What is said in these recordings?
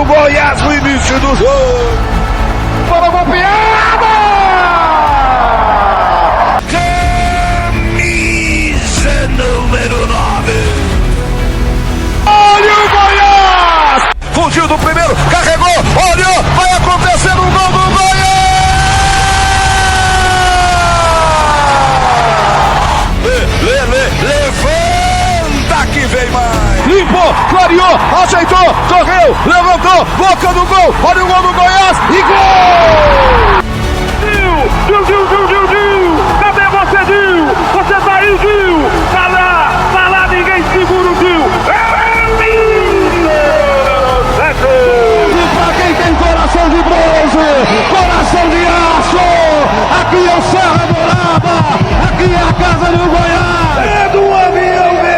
do Goiás no início do jogo. Bola golpeada! Camisa número 9. Olha o Goiás! Fugiu do primeiro, carregou, olhou, vai acontecer um gol do Goiás! Levanta que vem mais! Limpou, clareou, ajeitou, correu, levantou, boca do gol, olha o gol do Goiás e gol! Dil! Cadê você, Dil? Você tá aí, Dil! Tá lá, ninguém segura o Dil! Pra quem tem coração de bronze, coração de aço, aqui é o Serra Dourada, aqui é a casa do Goiás, é do Avião Verde!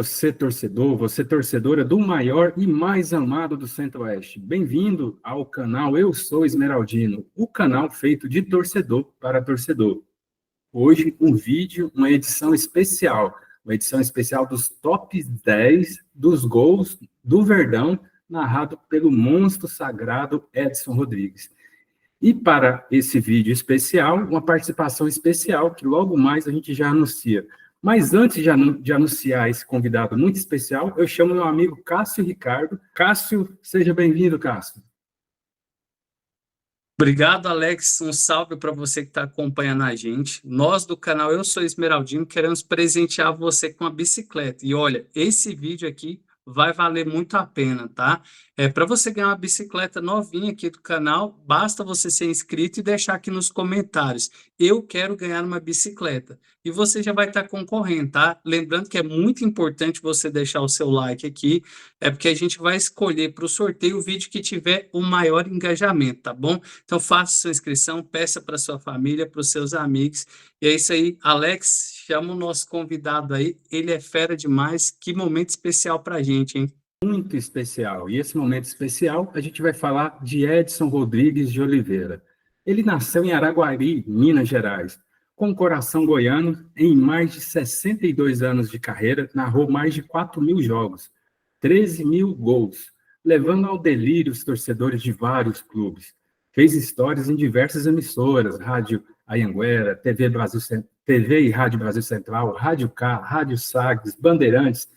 Você torcedora do maior e mais amado do Centro-Oeste. Bem-vindo ao canal Eu Sou Esmeraldino, o canal feito de torcedor para torcedor. Hoje, um vídeo, uma edição especial dos top 10 dos gols do Verdão, narrado pelo monstro sagrado Edson Rodrigues. E para esse vídeo especial, uma participação especial que logo mais a gente já anuncia. Mas antes de anunciar esse convidado muito especial, eu chamo meu amigo Cássio Ricardo. Cássio, seja bem-vindo, Cássio. Obrigado, Alex. Um salve para você que está acompanhando a gente. Nós do canal Eu Sou Esmeraldino queremos presentear você com uma bicicleta. E olha, esse vídeo aqui vai valer muito a pena, tá? Para você ganhar uma bicicleta novinha aqui do canal, basta você ser inscrito e deixar aqui nos comentários: eu quero ganhar uma bicicleta. E você já vai estar concorrendo, tá? Lembrando que é muito importante você deixar o seu like aqui, porque a gente vai escolher para o sorteio o vídeo que tiver o maior engajamento, tá bom? Então faça sua inscrição, peça para sua família, para os seus amigos. E é isso aí, Alex, chama o nosso convidado aí, ele é fera demais, que momento especial para a gente, hein? Muito especial. E esse momento especial, a gente vai falar de Edson Rodrigues de Oliveira. Ele nasceu em Araguari, Minas Gerais, com coração goiano. Em mais de 62 anos de carreira, narrou mais de 4.000 jogos, 13.000 gols, levando ao delírio os torcedores de vários clubes. Fez histórias em diversas emissoras, Rádio Anhanguera, TV e Rádio Brasil Central, Rádio K, Rádio Sagres, Bandeirantes,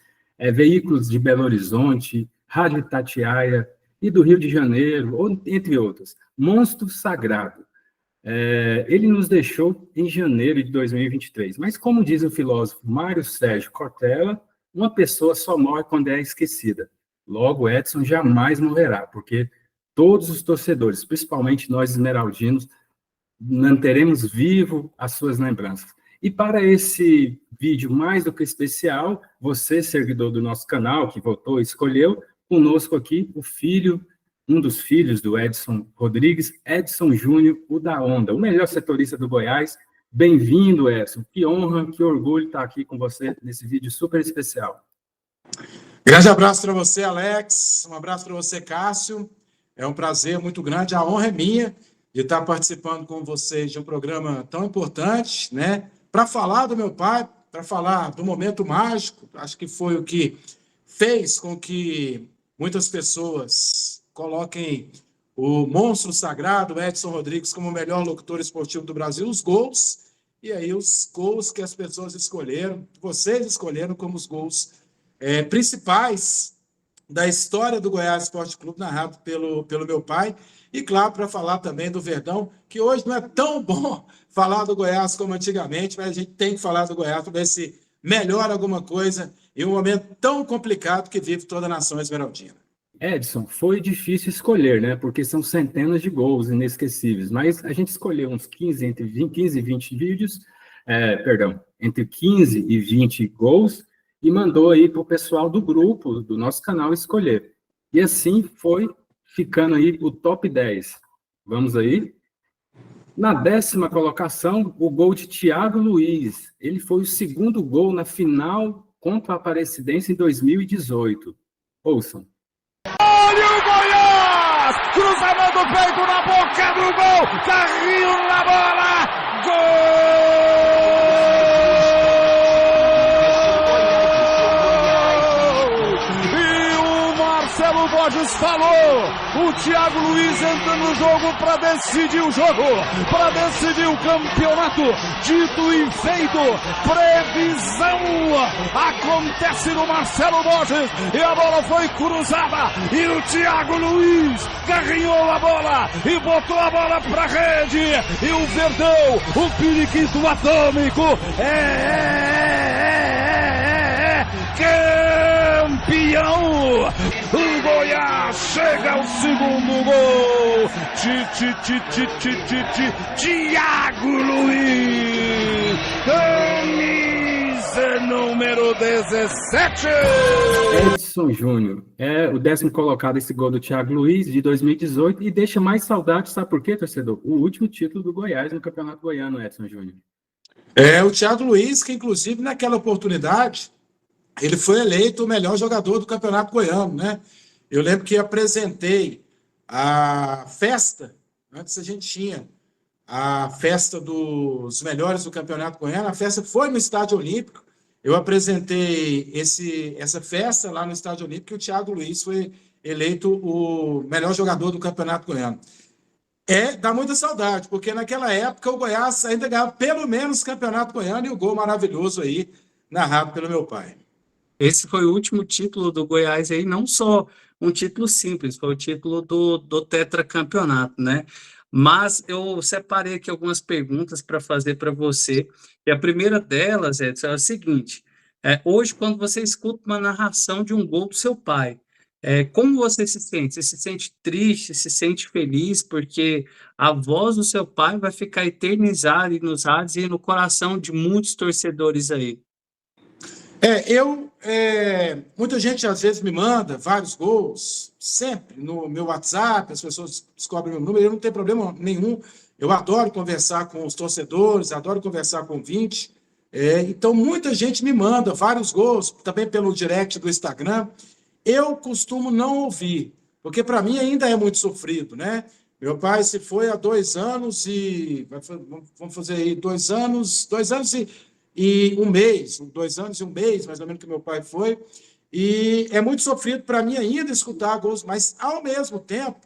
veículos de Belo Horizonte, Rádio Itatiaia e do Rio de Janeiro, entre outros. Monstro sagrado. Ele nos deixou em janeiro de 2023, mas como diz o filósofo Mário Sérgio Cortella, uma pessoa só morre quando é esquecida. Logo, Edson jamais morrerá, porque todos os torcedores, principalmente nós esmeraldinos, manteremos vivo as suas lembranças. E para esse vídeo mais do que especial, você, seguidor do nosso canal, que votou e escolheu, conosco aqui um dos filhos do Edson Rodrigues, Edson Júnior, o da Onda, o melhor setorista do Goiás. Bem-vindo, Edson. Que honra, que orgulho estar aqui com você nesse vídeo super especial. Grande abraço para você, Alex. Um abraço para você, Cássio. É um prazer muito grande, a honra é minha de estar participando com vocês de um programa tão importante, né? Para falar do meu pai, para falar do momento mágico. Acho que foi o que fez com que muitas pessoas coloquem o monstro sagrado, Edson Rodrigues, como o melhor locutor esportivo do Brasil, os gols, e aí os gols que as pessoas escolheram, vocês escolheram como os gols principais da história do Goiás Esporte Clube, narrado pelo meu pai. E, claro, para falar também do Verdão, que hoje não é tão bom falar do Goiás como antigamente, mas a gente tem que falar do Goiás para ver se melhora alguma coisa em um momento tão complicado que vive toda a nação esmeraldina. Edson, foi difícil escolher, né? Porque são centenas de gols inesquecíveis, mas a gente escolheu uns 15, entre 15 e 20 vídeos, entre 15 e 20 gols, e mandou aí para o pessoal do grupo, do nosso canal, escolher. E assim foi ficando aí o top 10. Vamos aí? Na 10ª colocação, o gol de Thiago Luiz. Ele foi o segundo gol na final contra a Aparecidense em 2018. Ouçam. Olha o Goiás! Cruzamento feito na boca do gol! Carrinho na bola! Gol! E o Marcelo Borges falou! O Thiago Luiz entra no jogo para decidir o jogo, para decidir o campeonato. Dito e feito, previsão acontece no Marcelo Borges e a bola foi cruzada e o Thiago Luiz carrinhou a bola e botou a bola para rede e o Verdão, o periquito atômico, campeão! O Goiás chega ao segundo gol! Thiago Luiz! Camisa número 17! Edson Júnior é o 10º colocado esse gol do Thiago Luiz de 2018 e deixa mais saudade, sabe por quê, torcedor? O último título do Goiás no Campeonato Goiano, Edson Júnior. É, o Thiago Luiz, que inclusive naquela oportunidade, ele foi eleito o melhor jogador do Campeonato Goiano, né? Eu lembro que apresentei a festa, antes a gente tinha a festa dos melhores do Campeonato Goiano, a festa foi no Estádio Olímpico, eu apresentei essa festa lá no Estádio Olímpico e o Thiago Luiz foi eleito o melhor jogador do Campeonato Goiano. Dá muita saudade, porque naquela época o Goiás ainda ganhava pelo menos o Campeonato Goiano e o gol maravilhoso aí, narrado pelo meu pai. Esse foi o último título do Goiás aí, não só um título simples, foi o título do tetracampeonato, né? Mas eu separei aqui algumas perguntas para fazer para você, e a primeira delas, Edson, é o seguinte, hoje quando você escuta uma narração de um gol do seu pai, como você se sente? Você se sente triste, se sente feliz, porque a voz do seu pai vai ficar eternizada nos rádios e no coração de muitos torcedores aí. Muita gente às vezes me manda vários gols, sempre no meu WhatsApp, as pessoas descobrem meu número, eu não tenho problema nenhum, eu adoro conversar com os torcedores, adoro conversar com ouvintes, então muita gente me manda vários gols, também pelo direct do Instagram, eu costumo não ouvir, porque para mim ainda é muito sofrido, né? Meu pai se foi há 2 anos e, vamos fazer aí 2 anos e 1 mês, 2 anos e 1 mês, mais ou menos, que meu pai foi, e é muito sofrido para mim ainda escutar gols, mas, ao mesmo tempo,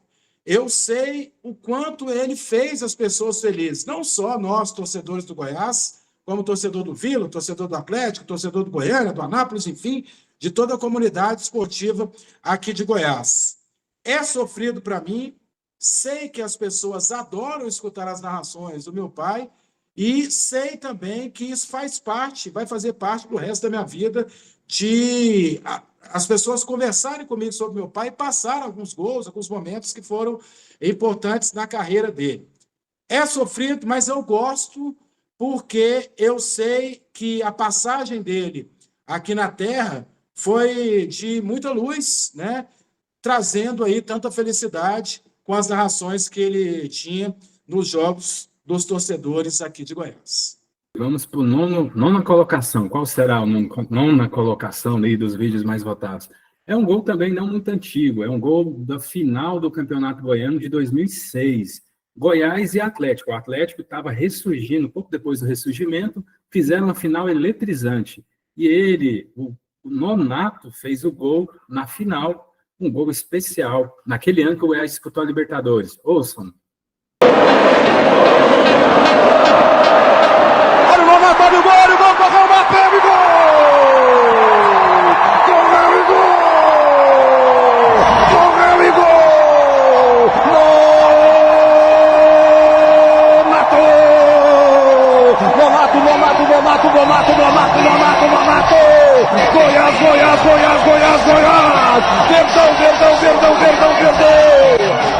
eu sei o quanto ele fez as pessoas felizes, não só nós, torcedores do Goiás, como torcedor do Vila, torcedor do Atlético, torcedor do Goiânia, do Anápolis, enfim, de toda a comunidade esportiva aqui de Goiás. É sofrido para mim, sei que as pessoas adoram escutar as narrações do meu pai, e sei também que isso faz parte, vai fazer parte do resto da minha vida, de as pessoas conversarem comigo sobre meu pai e passar alguns gols, alguns momentos que foram importantes na carreira dele. É sofrido, mas eu gosto, porque eu sei que a passagem dele aqui na Terra foi de muita luz, né? Trazendo aí tanta felicidade com as narrações que ele tinha nos jogos dos torcedores aqui de Goiás. Vamos para a nona colocação. Qual será a nona colocação aí dos vídeos mais votados? É um gol também não muito antigo, é um gol da final do Campeonato Goiano de 2006. Goiás e Atlético. O Atlético estava ressurgindo, pouco depois do ressurgimento, fizeram uma final eletrizante. E ele, o Nonato, fez o gol na final, um gol especial, naquele ano que o Goiás disputou a Libertadores. Ouçam. Olha o Nonato, olha o gol, correu, bateu e gol! Correu e gol! Correu e gol! Nonato! Goiás! Verdão!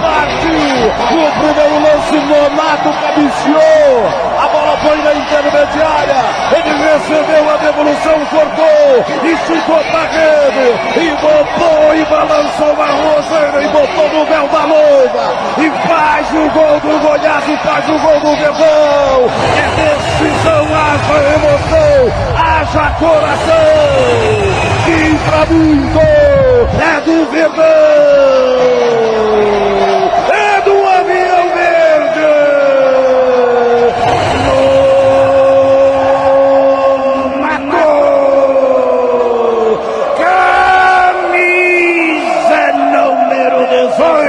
Partiu! O primeiro lance, Nonato cabeceou! A bola foi na intermediária! Ele recebeu a devolução, cortou! E ficou pra rede! E botou e balançou a roseira e botou no véu da noiva! E faz o gol do Goiás e faz o gol do Verdão! É decisão, haja emoção! haja coração, que pra muito é do Verdão, é do Avião Verde, no matou, camisa número 18.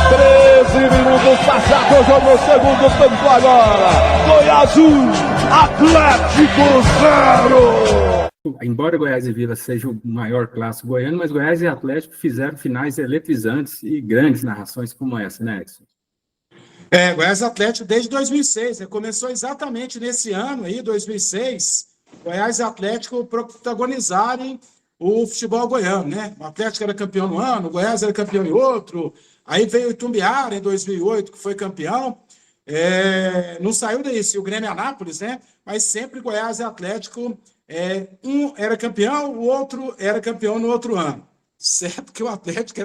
13 minutos passados, jogo no segundo tempo agora. Goiás 1, Atlético 0. Embora Goiás e Vila seja o maior clássico goiano, mas Goiás e Atlético fizeram finais eletrizantes e grandes narrações como essa, né, Edson? Goiás e Atlético desde 2006, né? Começou exatamente nesse ano aí, 2006, Goiás e Atlético protagonizarem o futebol goiano, né? O Atlético era campeão no ano, o Goiás era campeão em outro, aí veio o Itumbiara em 2008, que foi campeão, não saiu disso, e o Grêmio Anápolis, né? Mas sempre Goiás e Atlético, um era campeão, o outro era campeão no outro ano. Certo que o Atlético,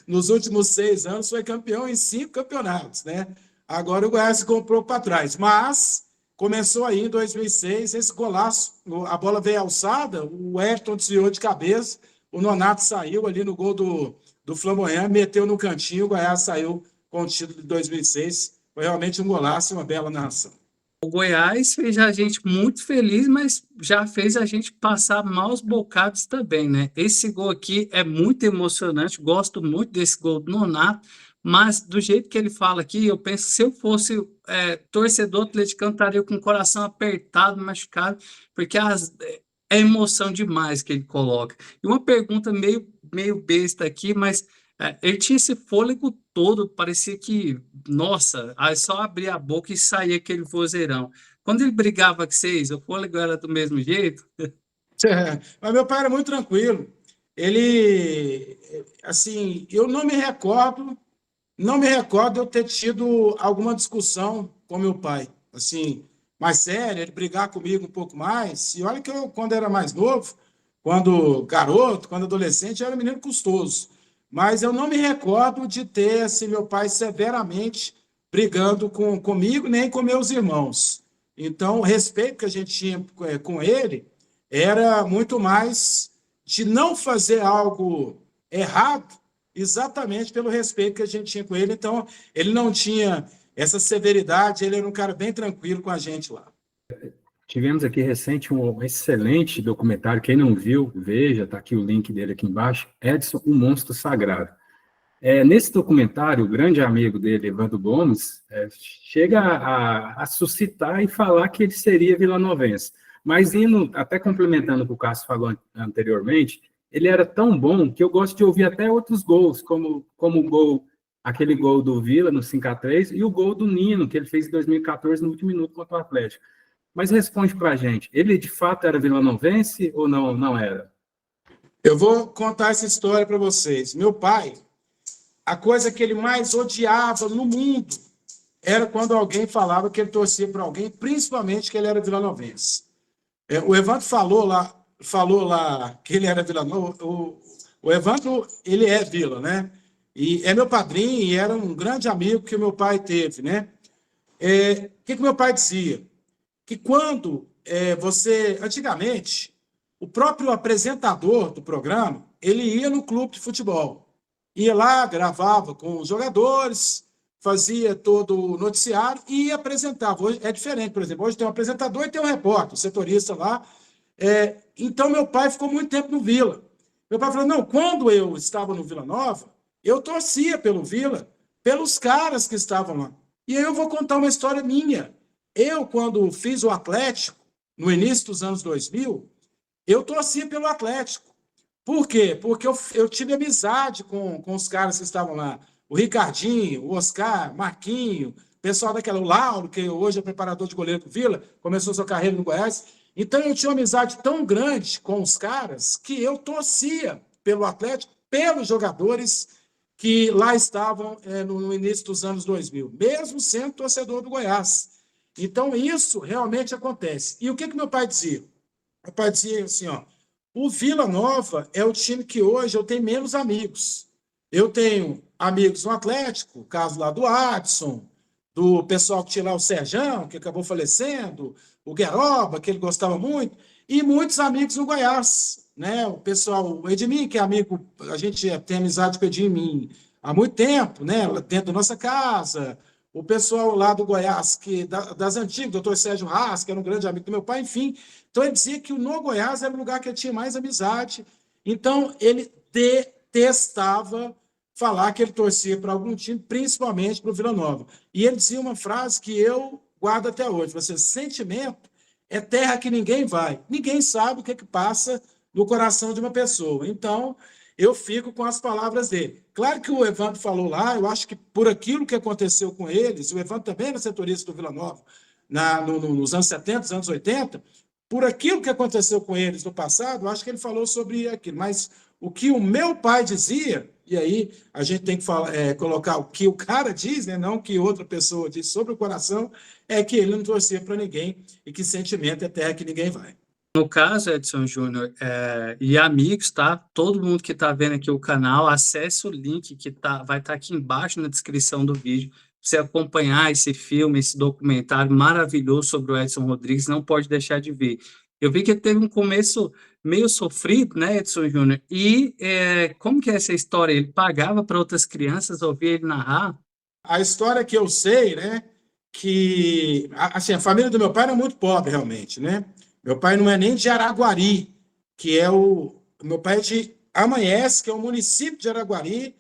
nos últimos 6 anos, foi campeão em 5 campeonatos, né? Agora o Goiás se comprou para trás, mas começou aí em 2006, esse golaço, a bola veio alçada, o Ayrton desviou de cabeça, o Nonato saiu ali no gol do Flamboyant, meteu no cantinho, o Goiás saiu com o título de 2006. Foi realmente um golaço e uma bela narração. O Goiás fez a gente muito feliz, mas já fez a gente passar maus bocados também, né? Esse gol aqui é muito emocionante, gosto muito desse gol do Nonato, mas do jeito que ele fala aqui, eu penso que se eu fosse torcedor atleticano, estaria com o coração apertado, machucado, porque é emoção demais que ele coloca. E uma pergunta meio besta aqui, mas ele tinha esse fôlego todo, parecia que, nossa, aí só abria a boca e saía aquele vozeirão. Quando ele brigava com vocês, o fôlego era do mesmo jeito? Mas meu pai era muito tranquilo. Ele, assim, eu não me recordo eu ter tido alguma discussão com meu pai, assim, mais séria, ele brigar comigo um pouco mais. E olha que eu, quando era mais novo, quando garoto, quando adolescente, eu era menino custoso. Mas eu não me recordo de ter, assim, meu pai severamente brigando comigo, nem com meus irmãos. Então, o respeito que a gente tinha com ele era muito mais de não fazer algo errado, exatamente pelo respeito que a gente tinha com ele. Então, ele não tinha essa severidade, ele era um cara bem tranquilo com a gente lá. Tivemos aqui recente um excelente documentário, quem não viu, veja, está aqui o link dele aqui embaixo, Edson, o Monstro Sagrado. Nesse documentário, o grande amigo dele, Evandro Gomes, chega a suscitar e falar que ele seria vilanovense. Mas até complementando o que o Cássio falou anteriormente, ele era tão bom que eu gosto de ouvir até outros gols, como aquele gol do Vila no 5-3 e o gol do Nino, que ele fez em 2014 no último minuto contra o Atlético. Mas responde para a gente, ele de fato era vilanovense ou não era? Eu vou contar essa história para vocês. Meu pai, a coisa que ele mais odiava no mundo era quando alguém falava que ele torcia para alguém, principalmente que ele era vilanovense. O Evandro falou lá que ele era vilanovo. O Evandro, ele é vila, né? E é meu padrinho e era um grande amigo que o meu pai teve, né? O que meu pai dizia? Que quando antigamente, o próprio apresentador do programa, ele ia no clube de futebol, ia lá, gravava com os jogadores, fazia todo o noticiário e apresentava. Hoje é diferente, por exemplo, hoje tem um apresentador e tem um repórter, um setorista lá. Então, meu pai ficou muito tempo no Vila. Meu pai falou, não, quando eu estava no Vila Nova, eu torcia pelo Vila, pelos caras que estavam lá. E aí eu vou contar uma história minha. Eu, quando fiz o Atlético, no início dos anos 2000, eu torcia pelo Atlético. Por quê? Porque eu tive amizade com os caras que estavam lá. O Ricardinho, o Oscar, Marquinho, pessoal o Lauro, que hoje é preparador de goleiro do Vila, começou sua carreira no Goiás. Então, eu tinha uma amizade tão grande com os caras que eu torcia pelo Atlético, pelos jogadores que lá estavam no início dos anos 2000, mesmo sendo torcedor do Goiás. Então, isso realmente acontece. E o que meu pai dizia? Meu pai dizia assim, o Vila Nova é o time que hoje eu tenho menos amigos. Eu tenho amigos no Atlético, o caso lá do Adson, do pessoal que tinha lá o Serjão, que acabou falecendo, o Gueroba, que ele gostava muito, e muitos amigos no Goiás, né? O pessoal, o Edmin, que é amigo, a gente tem amizade com o Edmin há muito tempo, né? Dentro da nossa casa, o pessoal lá do Goiás, das antigas, o doutor Sérgio Haas, que era um grande amigo do meu pai, enfim. Então, ele dizia que no Goiás era o lugar que ele tinha mais amizade. Então, ele detestava falar que ele torcia para algum time, principalmente para o Vila Nova. E ele dizia uma frase que eu guardo até hoje: você, sentimento é terra que ninguém vai. Ninguém sabe o que passa no coração de uma pessoa. Então, eu fico com as palavras dele. Claro que o Evandro falou lá, eu acho que por aquilo que aconteceu com eles, o Evandro também era setorista do Vila Nova, nos anos 70, anos 80, por aquilo que aconteceu com eles no passado, eu acho que ele falou sobre aquilo. Mas o que o meu pai dizia, e aí a gente tem que colocar o que o cara diz, né, não o que outra pessoa diz sobre o coração, é que ele não torcia para ninguém e que sentimento é terra que ninguém vai. No caso, Edson Júnior, e amigos, tá? Todo mundo que está vendo aqui o canal, acesse o link que vai estar aqui embaixo na descrição do vídeo, para você acompanhar esse filme, esse documentário maravilhoso sobre o Edson Rodrigues, não pode deixar de ver. Eu vi que ele teve um começo meio sofrido, né, Edson Júnior? E como que é essa história? Ele pagava para outras crianças ouvir ele narrar? A história que eu sei, né, que assim, a família do meu pai era muito pobre, realmente, né? Meu pai não é nem de Araguari, que é meu pai é de Amanhece, que é um município de Araguari,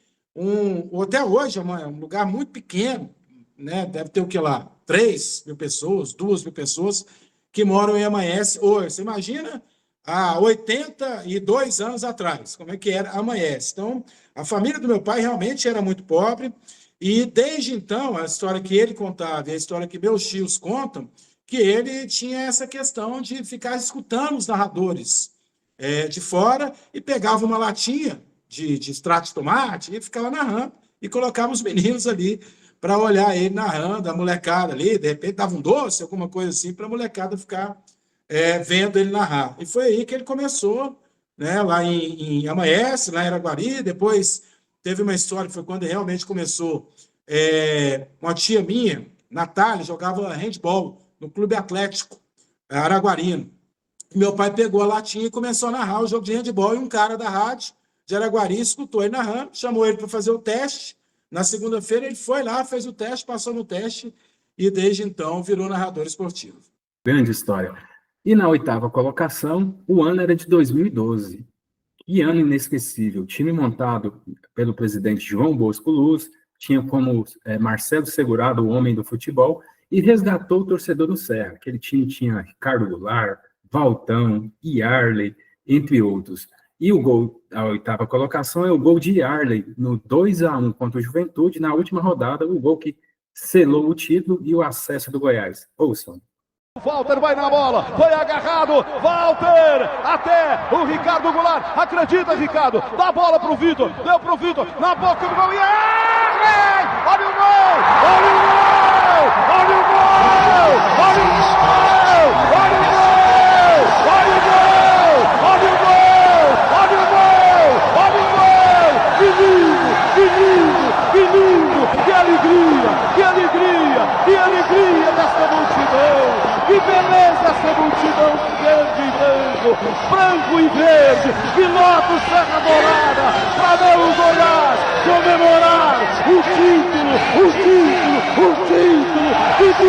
até hoje é um lugar muito pequeno, né? Deve ter o que lá? 3.000 pessoas, 2.000 pessoas que moram em Amanhece hoje. Você imagina há 82 anos atrás, como é que era Amanhece. Então, a família do meu pai realmente era muito pobre, e desde então, a história que ele contava e a história que meus tios contam, que ele tinha essa questão de ficar escutando os narradores de fora e pegava uma latinha de extrato de tomate e ficava narrando e colocava os meninos ali para olhar ele narrando, a molecada ali, de repente dava um doce, alguma coisa assim, para a molecada ficar vendo ele narrar. E foi aí que ele começou, né, lá em Amanhece, lá em Araguari. Depois teve uma história que foi quando realmente começou. Uma tia minha, Natália, jogava handball no Clube Atlético Araguarino. Meu pai pegou a latinha e começou a narrar o jogo de handball, e um cara da rádio de Araguari escutou ele narrando, chamou ele para fazer o teste. Na segunda-feira ele foi lá, fez o teste, passou no teste, e desde então virou narrador esportivo. Grande história. E na 8ª colocação, o ano era de 2012. Que ano inesquecível. Time montado pelo presidente João Bosco Luz, tinha como Marcelo Segurado, o homem do futebol, e resgatou o torcedor do Serra. Aquele time tinha Ricardo Goulart, Valtão, Yarley, entre outros. E o gol, a 8ª colocação, é o gol de Yarley, no 2-1 contra o Juventude, na última rodada, o gol que selou o título e o acesso do Goiás. Ouçam. Walter vai na bola, foi agarrado, Walter, até o Ricardo Goulart, acredita, Ricardo, dá a bola pro Vitor, deu pro Vitor, na boca do gol, e olha o gol, olha o gol, olha o gol, olha o gol, olha o gol, olha o gol, olha o gol, olha o gol, olha o gol, que lindo, que lindo, que lindo, que alegria, que alegria, que alegria dessa multidão. Que beleza essa multidão verde e branco e verde, que nota o Serra Dourada, para ver o Goiás comemorar o título de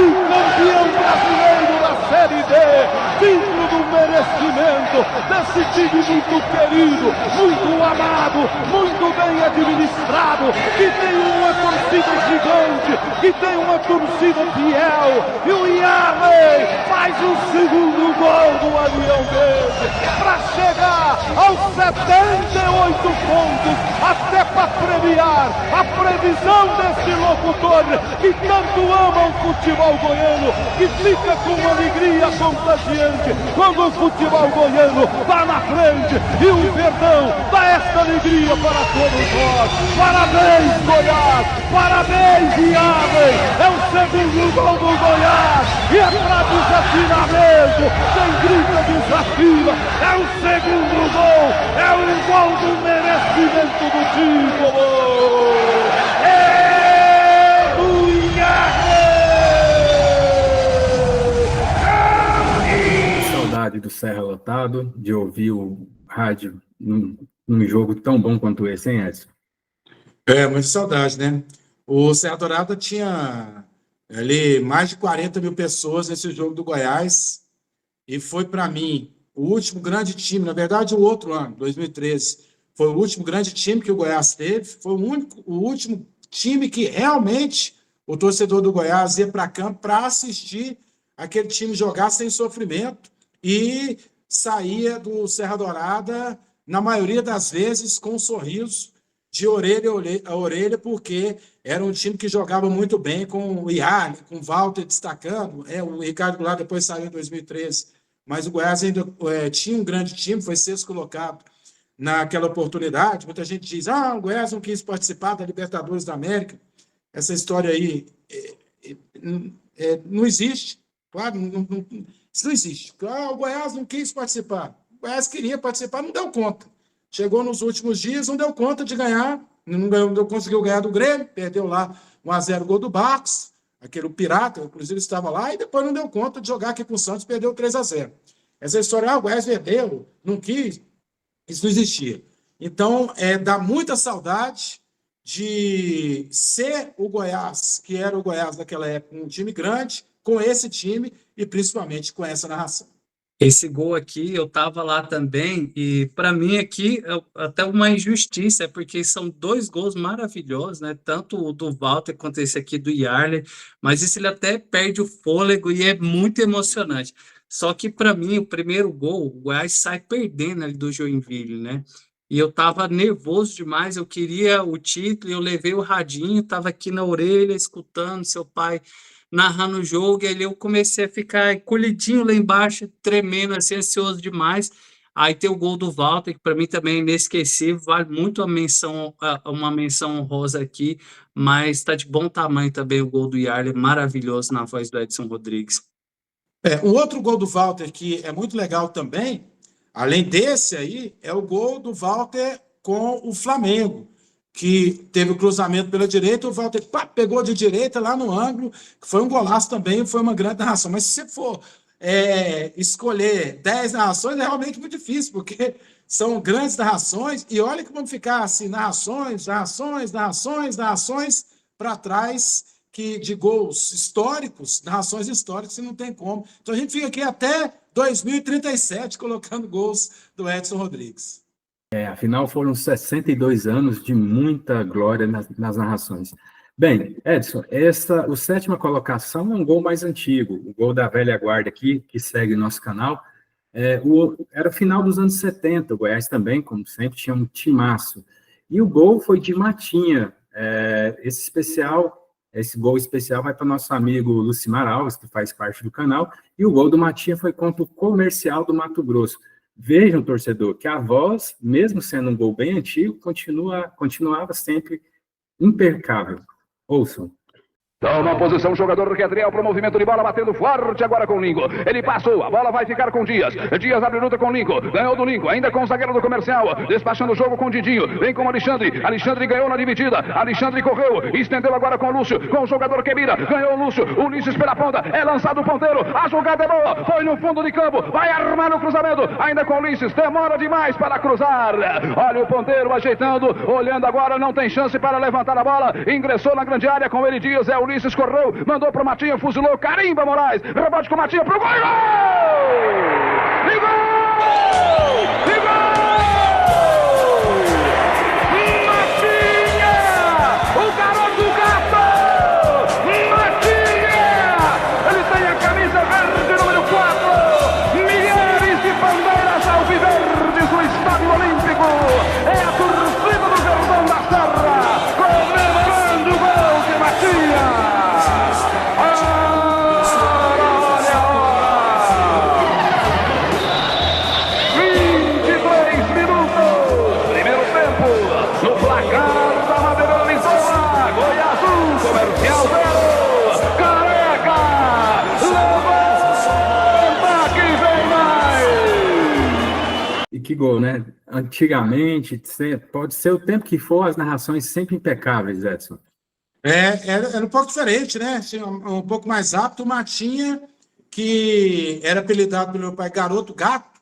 campeão brasileiro da Série D, título do merecimento desse time muito querido, muito amado, muito bem administrado, que tem uma torcida gigante, que tem uma torcida fiel, e o Yarley faz o segundo gol do Avião Verde para chegar aos 78 pontos, até para premiar a previsão desse locutor que tanto ama o futebol goiano, que fica com uma alegria contagiante quando o futebol goiano está na frente, e o Verdão dá esta alegria para todos nós. Parabéns, Goiás, parabéns, Yarley, é o segundo gol do Goiás, e é para desafinamento, sem grita, desafina, é o segundo gol, é o gol do merecimento do título, é do Yarley, Serra lotado, de ouvir o rádio num jogo tão bom quanto esse, hein, Edson? Muita saudade, né? O Serra Dourada tinha ali mais de 40 mil pessoas nesse jogo do Goiás, e foi, para mim, o último grande time, na verdade, o outro ano, 2013, foi o último grande time que o Goiás teve, foi o último time que realmente o torcedor do Goiás ia para campo para assistir aquele time jogar sem sofrimento, e saía do Serra Dourada, na maioria das vezes, com um sorriso de orelha a orelha, porque era um time que jogava muito bem, com o Iarle, com o Walter destacando, o Ricardo Goulart depois saiu em 2013, mas o Goiás ainda tinha um grande time, foi sexto colocado naquela oportunidade. Muita gente diz, o Goiás não quis participar da Libertadores da América. Essa história aí não existe, claro, isso não existe. O Goiás não quis participar, o Goiás queria participar, não deu conta. Chegou nos últimos dias, não deu conta de ganhar, não conseguiu ganhar do Grêmio, perdeu lá 1-0 gol do Barcos, aquele pirata, inclusive estava lá, e depois não deu conta de jogar aqui com o Santos, perdeu 3-0. Essa história, o Goiás perdeu, não quis, isso não existia. Então, dá muita saudade de ser o Goiás, que era o Goiás naquela época, um time grande, com esse time e principalmente com essa narração. Esse gol aqui, eu estava lá também, e para mim aqui é até uma injustiça, porque são dois gols maravilhosos, né? Tanto o do Walter quanto esse aqui do Iarle, mas esse ele até perde o fôlego e é muito emocionante. Só que para mim, o primeiro gol, o Goiás sai perdendo ali do Joinville, né? E eu estava nervoso demais, eu queria o título, eu levei o radinho, estava aqui na orelha, escutando seu pai narrando o jogo, e aí eu comecei a ficar encolhidinho lá embaixo, tremendo, assim, ansioso demais. Aí tem o gol do Walter, que para mim também é inesquecível, vale muito uma menção honrosa aqui, mas está de bom tamanho também o gol do Iarle, maravilhoso na voz do Edson Rodrigues. O outro gol do Walter, que é muito legal também, além desse aí, é o gol do Walter com o Flamengo, que teve o cruzamento pela direita, o Walter pegou de direita lá no ângulo, que foi um golaço também, foi uma grande narração. Mas se você for escolher 10 narrações, é realmente muito difícil, porque são grandes narrações, e olha que vamos ficar assim, narrações para trás, que de gols históricos, narrações históricas, e não tem como. Então a gente fica aqui até 2037 colocando gols do Edson Rodrigues. Afinal, foram 62 anos de muita glória nas narrações. Bem, Edson, o sétima colocação é um gol mais antigo, o gol da velha guarda aqui, que segue o nosso canal. Era o final dos anos 70, o Goiás também, como sempre, tinha um timaço. E o gol foi de Matinha. Esse gol especial vai para o nosso amigo Lucimar Alves, que faz parte do canal, e o gol do Matinha foi contra o Comercial do Mato Grosso. Vejam, torcedor, que a voz, mesmo sendo um gol bem antigo, continuava sempre impecável. Ouçam. Toma posição, jogador Kedriel para o movimento de bola, batendo forte agora com o Lingo. Ele passou, a bola vai ficar com Dias. Dias abre luta com o Lingo, ganhou do Lingo, ainda com o zagueiro do Comercial, despachando o jogo com o Didinho. Vem com o Alexandre, Alexandre ganhou na dividida, Alexandre correu, estendeu agora com o Lúcio, com o jogador Quebira, ganhou o Lúcio, Ulisses pela ponta, é lançado o ponteiro, a jogada é boa, foi no fundo de campo, vai armar no cruzamento, ainda com o Ulisses, demora demais para cruzar. Olha o ponteiro ajeitando, olhando agora, não tem chance para levantar a bola, ingressou na grande área com ele Dias, é o Ulisses correu, mandou para o Matinha, fuzilou, carimba Moraes, rebote com o Matinha pro gol! E gol! E gol! Matinha! O garoto gato! Matinha! Ele tem a camisa verde número 4, milhares de bandeiras alviverdes no Estádio Olímpico, é a torcida do Verdão da Serra, comemorando o gol de Matinha! Que gol, né? Antigamente, pode ser o tempo que for, as narrações sempre impecáveis, Edson. Era um pouco diferente, né? Um pouco mais rápido. O Matinha que era apelidado pelo meu pai Garoto Gato,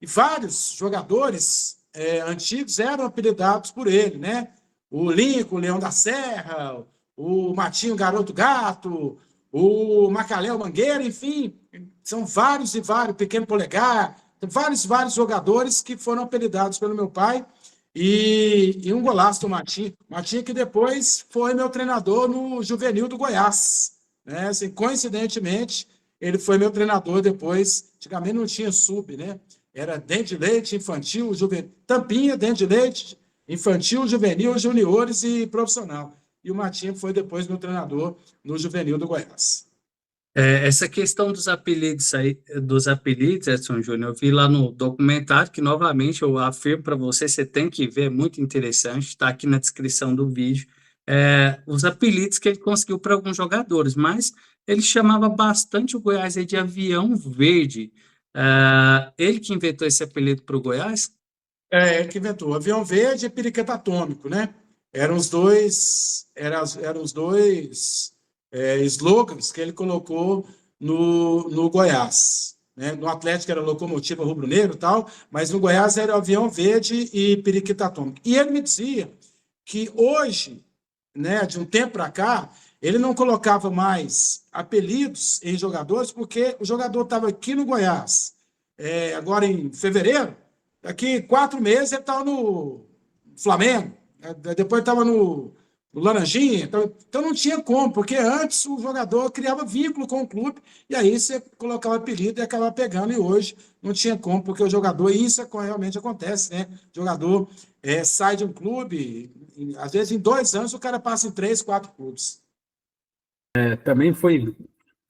e vários jogadores antigos eram apelidados por ele, né? O Lincoln, o Leão da Serra, o Matinho Garoto Gato, o Macaléu Mangueira, enfim, são vários e vários, Pequeno Polegar, vários jogadores que foram apelidados pelo meu pai, e um golaço do Matinho, que depois foi meu treinador no Juvenil do Goiás, né? Assim, coincidentemente, ele foi meu treinador depois, antigamente não tinha sub, né? Era dente de leite, infantil, juvenil, tampinha, dente de leite, infantil, juvenil, juniores e profissional. E o Matinho foi depois meu treinador no Juvenil do Goiás. Essa questão dos apelidos Edson Júnior, eu vi lá no documentário, que novamente eu afirmo para você tem que ver, é muito interessante, está aqui na descrição do vídeo, os apelidos que ele conseguiu para alguns jogadores, mas ele chamava bastante o Goiás aí de Avião Verde. Ele que inventou esse apelido para o Goiás? Ele que inventou. Avião Verde e Periquito Atômico, né? Eram os dois slogans que ele colocou no Goiás. Né? No Atlético era Locomotiva Rubro-Negro e tal, mas no Goiás era Avião Verde e Periquito Atômico. E ele me dizia que hoje, né, de um tempo para cá, ele não colocava mais apelidos em jogadores, porque o jogador estava aqui no Goiás, agora em fevereiro, daqui 4 meses ele estava no Flamengo, depois estava no Laranjinha, então não tinha como, porque antes o jogador criava vínculo com o clube, e aí você colocava apelido e acabava pegando, e hoje não tinha como, porque o jogador, e isso realmente acontece, né? O jogador sai de um clube, às vezes em 2 anos o cara passa em 3, 4 clubes. Também foi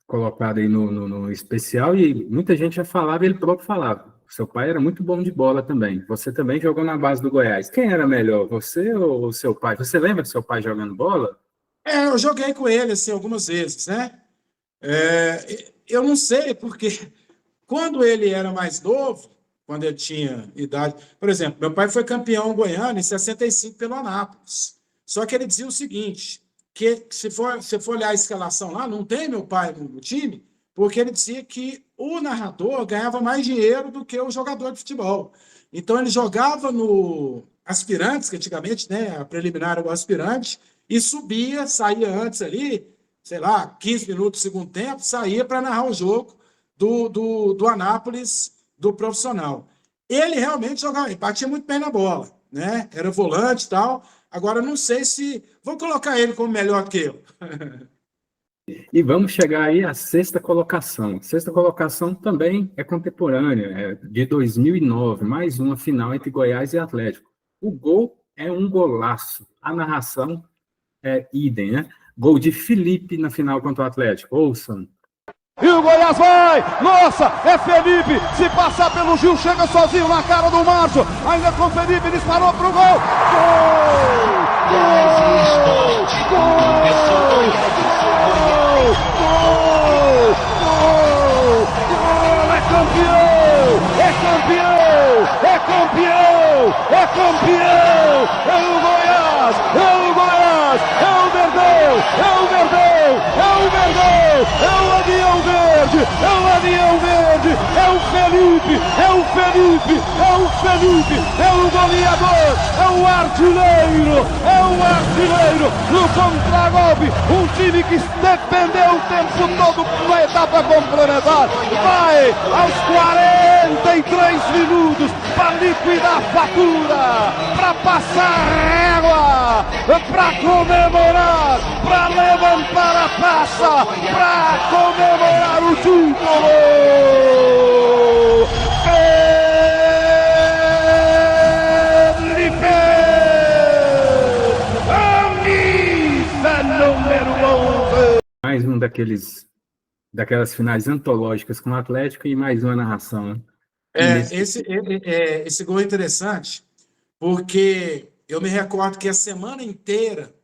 colocado aí no especial, e muita gente já falava, ele próprio falava. Seu pai era muito bom de bola também. Você também jogou na base do Goiás. Quem era melhor, você ou o seu pai? Você lembra do seu pai jogando bola? Eu joguei com ele assim, algumas vezes, né? Eu não sei, porque quando ele era mais novo, quando ele tinha idade... Por exemplo, meu pai foi campeão goiano em 65 pelo Anápolis. Só que ele dizia o seguinte, que se for olhar a escalação lá, não tem meu pai no time, porque ele dizia que o narrador ganhava mais dinheiro do que o jogador de futebol. Então, ele jogava no Aspirantes, que antigamente, né, a preliminar era o Aspirante, e subia, saía antes ali, sei lá, 15 minutos do segundo tempo, saía para narrar o jogo do Anápolis, do profissional. Ele realmente jogava, ele batia muito bem na bola, né? Era volante e tal. Agora, não sei se... Vou colocar ele como melhor que eu. E vamos chegar aí à 6ª colocação. A 6ª colocação também é contemporânea, é de 2009, mais uma final entre Goiás e Atlético. O gol é um golaço. A narração é idem, né? Gol de Felipe na final contra o Atlético. Ouçam. E o Goiás vai! Nossa, é Felipe! Se passar pelo Gil, chega sozinho na cara do Márcio. Ainda com Felipe, disparou pro gol! Gol! Gol! Gol! Gol! Gol! É campeão! É campeão! É campeão! É campeão! É o Goiás! É o Goiás! É o Verdão! É o Verdão! É o Verdão! É o Avião Verde! É o Avião Verde! É o Felipe! É o Felipe! É o Felipe! É o goleador! É o artilheiro! É o artilheiro! No contragolpe! Um time que dependeu o tempo todo na etapa complementar! Vai aos 43 minutos para liquidar a fatura! Para passar régua! Para comemorar! Para levantar a taça! Para comemorar o título! Felipe! Camisa número 11! Mais um daquelas finais antológicas com o Atlético e mais uma narração. Né? Esse gol é interessante, porque eu me recordo que a semana inteira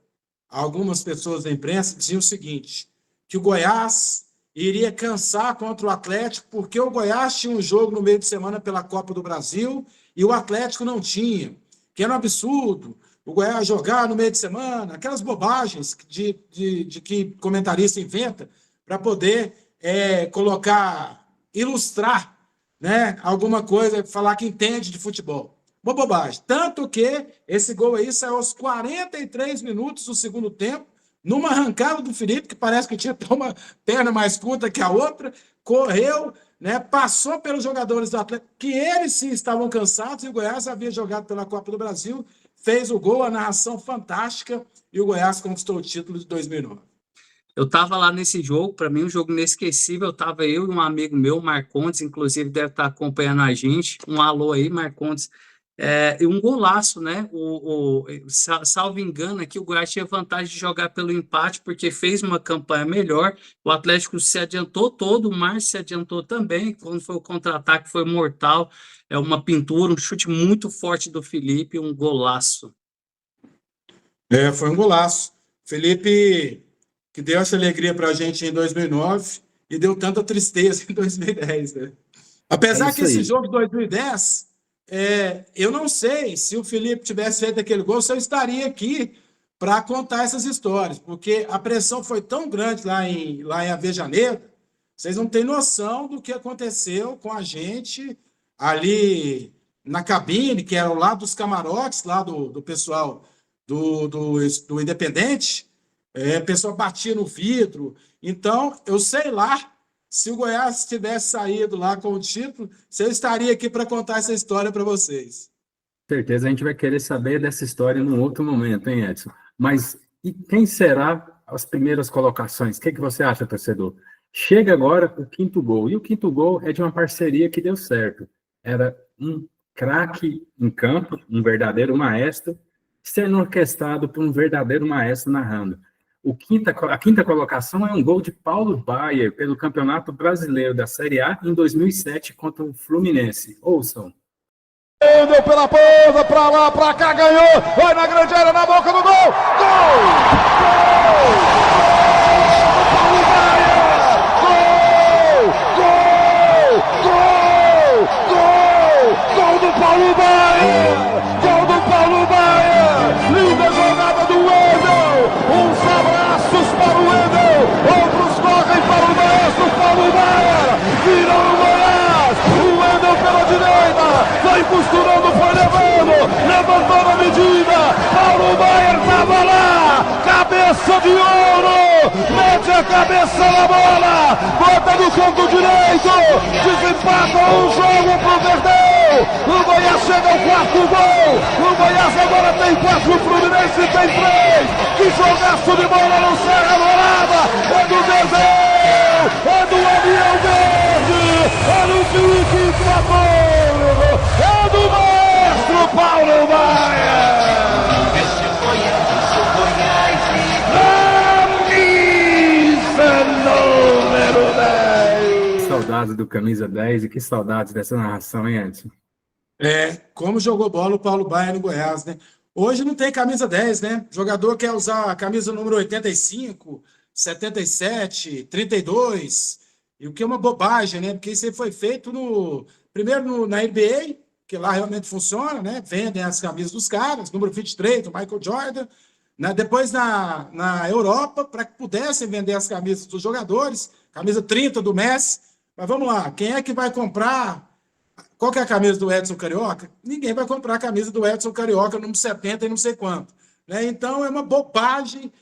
algumas pessoas da imprensa diziam o seguinte, que o Goiás iria cansar contra o Atlético, porque o Goiás tinha um jogo no meio de semana pela Copa do Brasil e o Atlético não tinha, que era um absurdo o Goiás jogar no meio de semana, aquelas bobagens de que comentarista inventa para poder ilustrar, né, alguma coisa, falar que entende de futebol. Uma bobagem. Tanto que esse gol aí saiu aos 43 minutos do segundo tempo, numa arrancada do Felipe, que parece que tinha uma perna mais curta que a outra, correu, né, passou pelos jogadores do Atlético, que eles sim estavam cansados, e o Goiás havia jogado pela Copa do Brasil, fez o gol, a narração fantástica, e o Goiás conquistou o título de 2009. Eu estava lá nesse jogo, para mim um jogo inesquecível, estava eu e um amigo meu, Marcondes, inclusive deve estar acompanhando a gente, um alô aí, Marcondes, e um golaço, né? Salvo engano, aqui o Goiás tinha vantagem de jogar pelo empate, porque fez uma campanha melhor, o Atlético se adiantou todo, o Márcio se adiantou também, quando foi o contra-ataque foi mortal, uma pintura, um chute muito forte do Felipe, um golaço. Foi um golaço. Felipe, que deu essa alegria para a gente em 2009 e deu tanta tristeza em 2010, né? Apesar que esse jogo de 2010, eu não sei se o Felipe tivesse feito aquele gol, se eu estaria aqui para contar essas histórias, porque a pressão foi tão grande lá em Avejaneda, vocês não têm noção do que aconteceu com a gente ali na cabine, que era lá dos camarotes, lá do pessoal do Independente, o pessoal batia no vidro. Então, eu sei lá, se o Goiás tivesse saído lá com o título, se eu estaria aqui para contar essa história para vocês. Certeza a gente vai querer saber dessa história num outro momento, hein, Edson? Mas e quem será as primeiras colocações? O que você acha, torcedor? Chega agora o quinto gol. E o quinto gol é de uma parceria que deu certo. Era um craque em campo, um verdadeiro maestro, sendo orquestrado por um verdadeiro maestro narrando. A quinta colocação é um gol de Paulo Baier pelo Campeonato Brasileiro da Série A em 2007 contra o Fluminense. Ouçam. Deu pela ponta, pra lá, pra cá, ganhou, vai na grande área, na boca do gol, gol! Gol! Paulo Baier! Gol! Gol! Gol! Gol! Gol do Paulo Baier! Gol do Paulo Baier! Linda jogada do Wendel! Uns abraços para o Wendel, outros correm para o maestro Paulo Baier! Virou o Goiás! O Wendel pela direita! Vai costurando, foi levando, levantou na medida, Paulo Baier estava lá, cabeça de ouro, mete a cabeça na bola, bota no canto direito, desempata um jogo pro Verdão, o Goiás chega ao quarto gol, o Goiás agora tem 4, o Fluminense tem 3, que jogaço de bola no Serra Dourada, é do Verdão, é do Avião Verde, é no Felipe Flamengo. É do maestro Paulo Baier! Camisa número 10! Que saudades do camisa 10 e que saudades dessa narração, hein, Edson? Como jogou bola o Paulo Baier no Goiás, né? Hoje não tem camisa 10, né? O jogador quer usar a camisa número 85, 77, 32, e o que é uma bobagem, né? Porque isso aí foi feito primeiro na NBA, que lá realmente funciona, né? Vendem as camisas dos caras, número 23 do Michael Jordan, né? Depois na Europa, para que pudessem vender as camisas dos jogadores, camisa 30 do Messi. Mas vamos lá, quem é que vai comprar? Qual que é a camisa do Edson Carioca? Ninguém vai comprar a camisa do Edson Carioca, número 70 e não sei quanto. Né? Então é uma bobagem.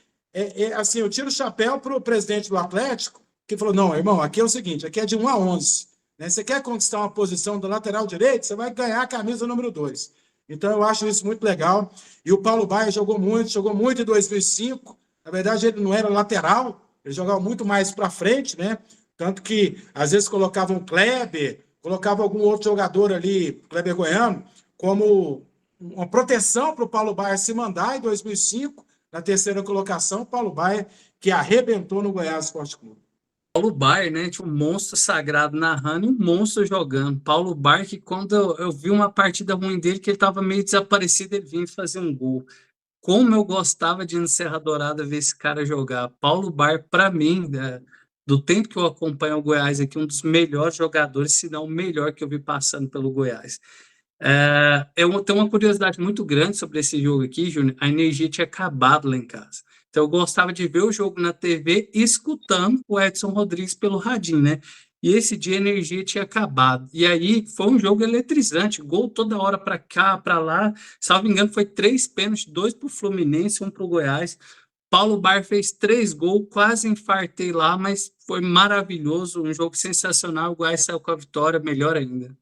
Assim, eu tiro o chapéu para o presidente do Atlético, que falou: não, irmão, aqui é o seguinte, aqui é de 1 a 11. Né? Você quer conquistar uma posição do lateral direito, você vai ganhar a camisa número 2. Então, eu acho isso muito legal. E o Paulo Baier jogou muito em 2005. Na verdade, ele não era lateral, ele jogava muito mais para frente, né? Tanto que, às vezes, colocavam o Kleber, colocava algum outro jogador ali, Kleber Goiano, como uma proteção para o Paulo Baier se mandar em 2005, na terceira colocação, o Paulo Baier, que arrebentou no Goiás Esporte Clube. Paulo Baier, né, tinha um monstro sagrado narrando e um monstro jogando. Paulo Baier, que quando eu vi uma partida ruim dele, que ele estava meio desaparecido, ele vinha fazer um gol. Como eu gostava de ir no Serra Dourada ver esse cara jogar. Paulo Baier, para mim, do tempo que eu acompanho o Goiás aqui, um dos melhores jogadores, se não o melhor que eu vi passando pelo Goiás. Eu tenho uma curiosidade muito grande sobre esse jogo aqui, Júnior. A energia tinha acabado lá em casa. Então eu gostava de ver o jogo na TV escutando o Edson Rodrigues pelo radinho, né? E esse dia a energia tinha acabado. E aí foi um jogo eletrizante, gol toda hora para cá, para lá. Salvo engano, foi 3 pênaltis, 2 para o Fluminense, 1 para o Goiás. Paulo Bar fez 3 gols, quase infartei lá, mas foi maravilhoso, um jogo sensacional. O Goiás saiu com a vitória, melhor ainda.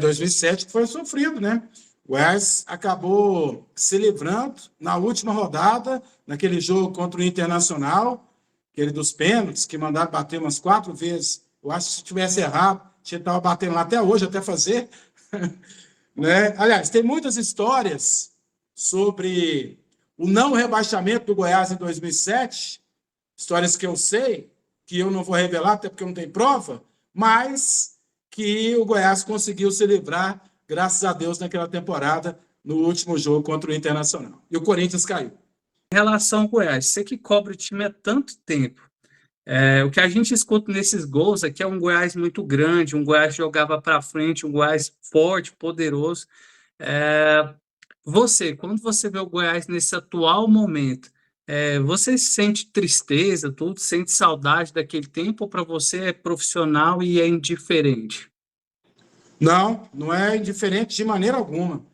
2007 que foi sofrido, né? O Goiás acabou se livrando na última rodada, naquele jogo contra o Internacional, aquele dos pênaltis, que mandaram bater umas 4 vezes. Eu acho que se tivesse errado, a gente estava batendo lá até hoje, até fazer. Né? Aliás, tem muitas histórias sobre o não rebaixamento do Goiás em 2007, histórias que eu sei, que eu não vou revelar, até porque não tem prova, mas que o Goiás conseguiu se livrar, graças a Deus, naquela temporada, no último jogo contra o Internacional. E o Corinthians caiu. Em relação ao Goiás, você que cobre o time há tanto tempo, o que a gente escuta nesses gols aqui é um Goiás muito grande, um Goiás que jogava para frente, um Goiás forte, poderoso. Quando você vê o Goiás nesse atual momento, você sente tristeza, tudo, sente saudade daquele tempo, ou para você é profissional e é indiferente? Não, não é indiferente de maneira alguma.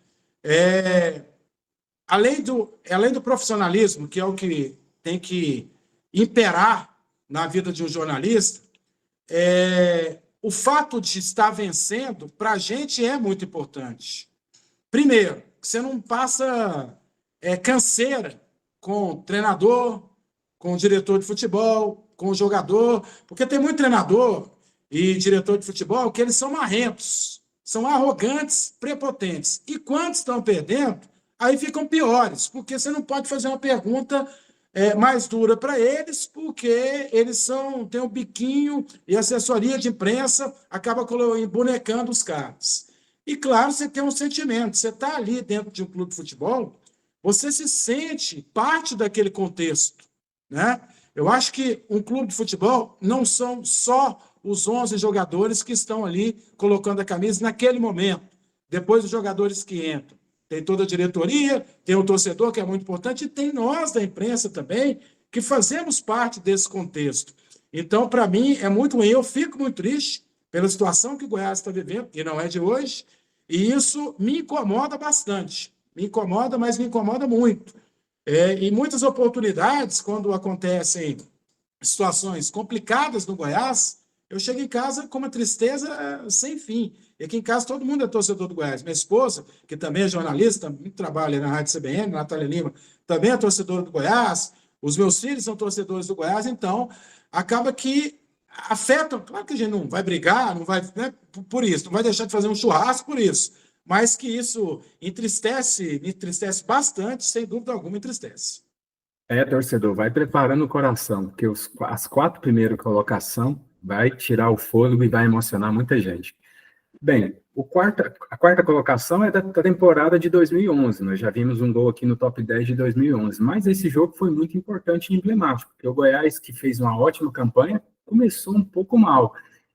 Além do profissionalismo, que é o que tem que imperar na vida de um jornalista, o fato de estar vencendo, para a gente, é muito importante. Primeiro, você não passa canseira com o treinador, com o diretor de futebol, com o jogador, porque tem muito treinador e diretor de futebol que eles são marrentos, são arrogantes, prepotentes. E quando estão perdendo, aí ficam piores, porque você não pode fazer uma pergunta mais dura para eles, porque eles têm um biquinho e a assessoria de imprensa acaba embonecando os caras. E, claro, você tem um sentimento. Você está ali dentro de um clube de futebol, você se sente parte daquele contexto, né? Eu acho que um clube de futebol não são só os 11 jogadores que estão ali colocando a camisa naquele momento. Depois, os jogadores que entram. Tem toda a diretoria, tem o torcedor, que é muito importante, e tem nós da imprensa também, que fazemos parte desse contexto. Então, para mim, é muito ruim. Eu fico muito triste pela situação que o Goiás está vivendo, e não é de hoje, e isso me incomoda bastante. Me incomoda, mas me incomoda muito. E muitas oportunidades, quando acontecem situações complicadas no Goiás, eu chego em casa com uma tristeza sem fim. E aqui em casa todo mundo é torcedor do Goiás. Minha esposa, que também é jornalista, também trabalha na Rádio CBN, Natália Lima, também é torcedora do Goiás. Os meus filhos são torcedores do Goiás, então acaba que afeta. Claro que a gente não vai brigar, não vai, né, por isso, não vai deixar de fazer um churrasco por isso, mas que isso me entristece bastante, sem dúvida alguma entristece. Torcedor, vai preparando o coração, porque as 4 primeiras colocações vai tirar o fôlego e vai emocionar muita gente. Bem, a quarta colocação é da temporada de 2011. Nós já vimos um gol aqui no top 10 de 2011, mas esse jogo foi muito importante e emblemático, porque o Goiás, que fez uma ótima campanha, começou um pouco mal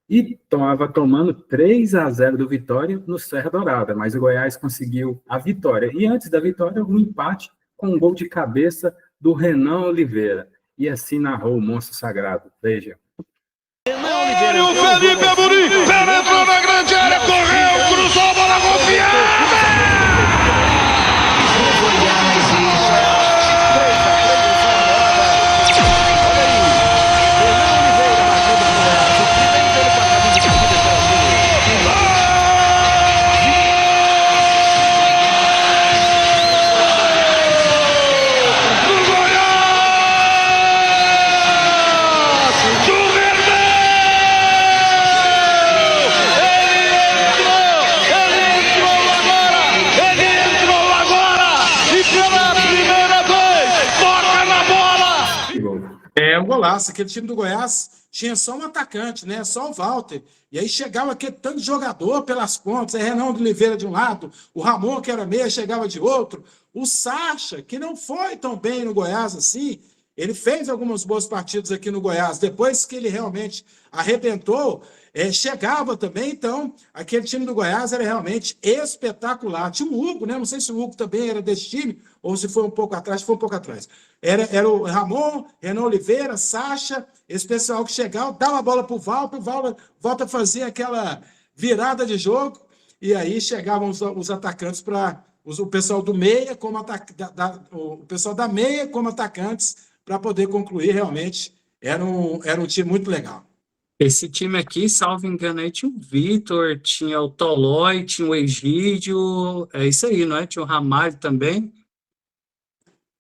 e estava tomando 3-0 do Vitória no Serra Dourada, mas o Goiás conseguiu a vitória. E antes da vitória, um empate com um gol de cabeça do Renan Oliveira. E assim narrou o Monstro Sagrado. Veja. Olha o Felipe Amorim, penetrou na grande área, correu, cruzou a bola confiada! Um golaço. Aquele time do Goiás tinha só um atacante, né? Só o Walter. E aí chegava aquele tanto de jogador pelas pontas. Aí Renan Oliveira de um lado, o Ramon, que era meia, chegava de outro. O Sacha, que não foi tão bem no Goiás assim, Ele fez algumas boas partidas aqui no Goiás. Depois que ele realmente arrebentou, chegava também. Então, aquele time do Goiás era realmente espetacular. Tinha o Hugo, né? Não sei se o Hugo também era desse time ou se foi um pouco atrás. Foi um pouco atrás. Era o Ramon, Renan Oliveira, Sacha, esse pessoal que chegava, dava a bola para o Walter fazia aquela virada de jogo, e aí chegavam os atacantes para o pessoal do meia, o pessoal da meia como atacantes, para poder concluir. Realmente era um time muito legal. Esse time aqui, salvo engano, aí tinha o Vitor, tinha o Tolói, tinha o Egídio, é isso aí, não é? Tinha o Ramalho também.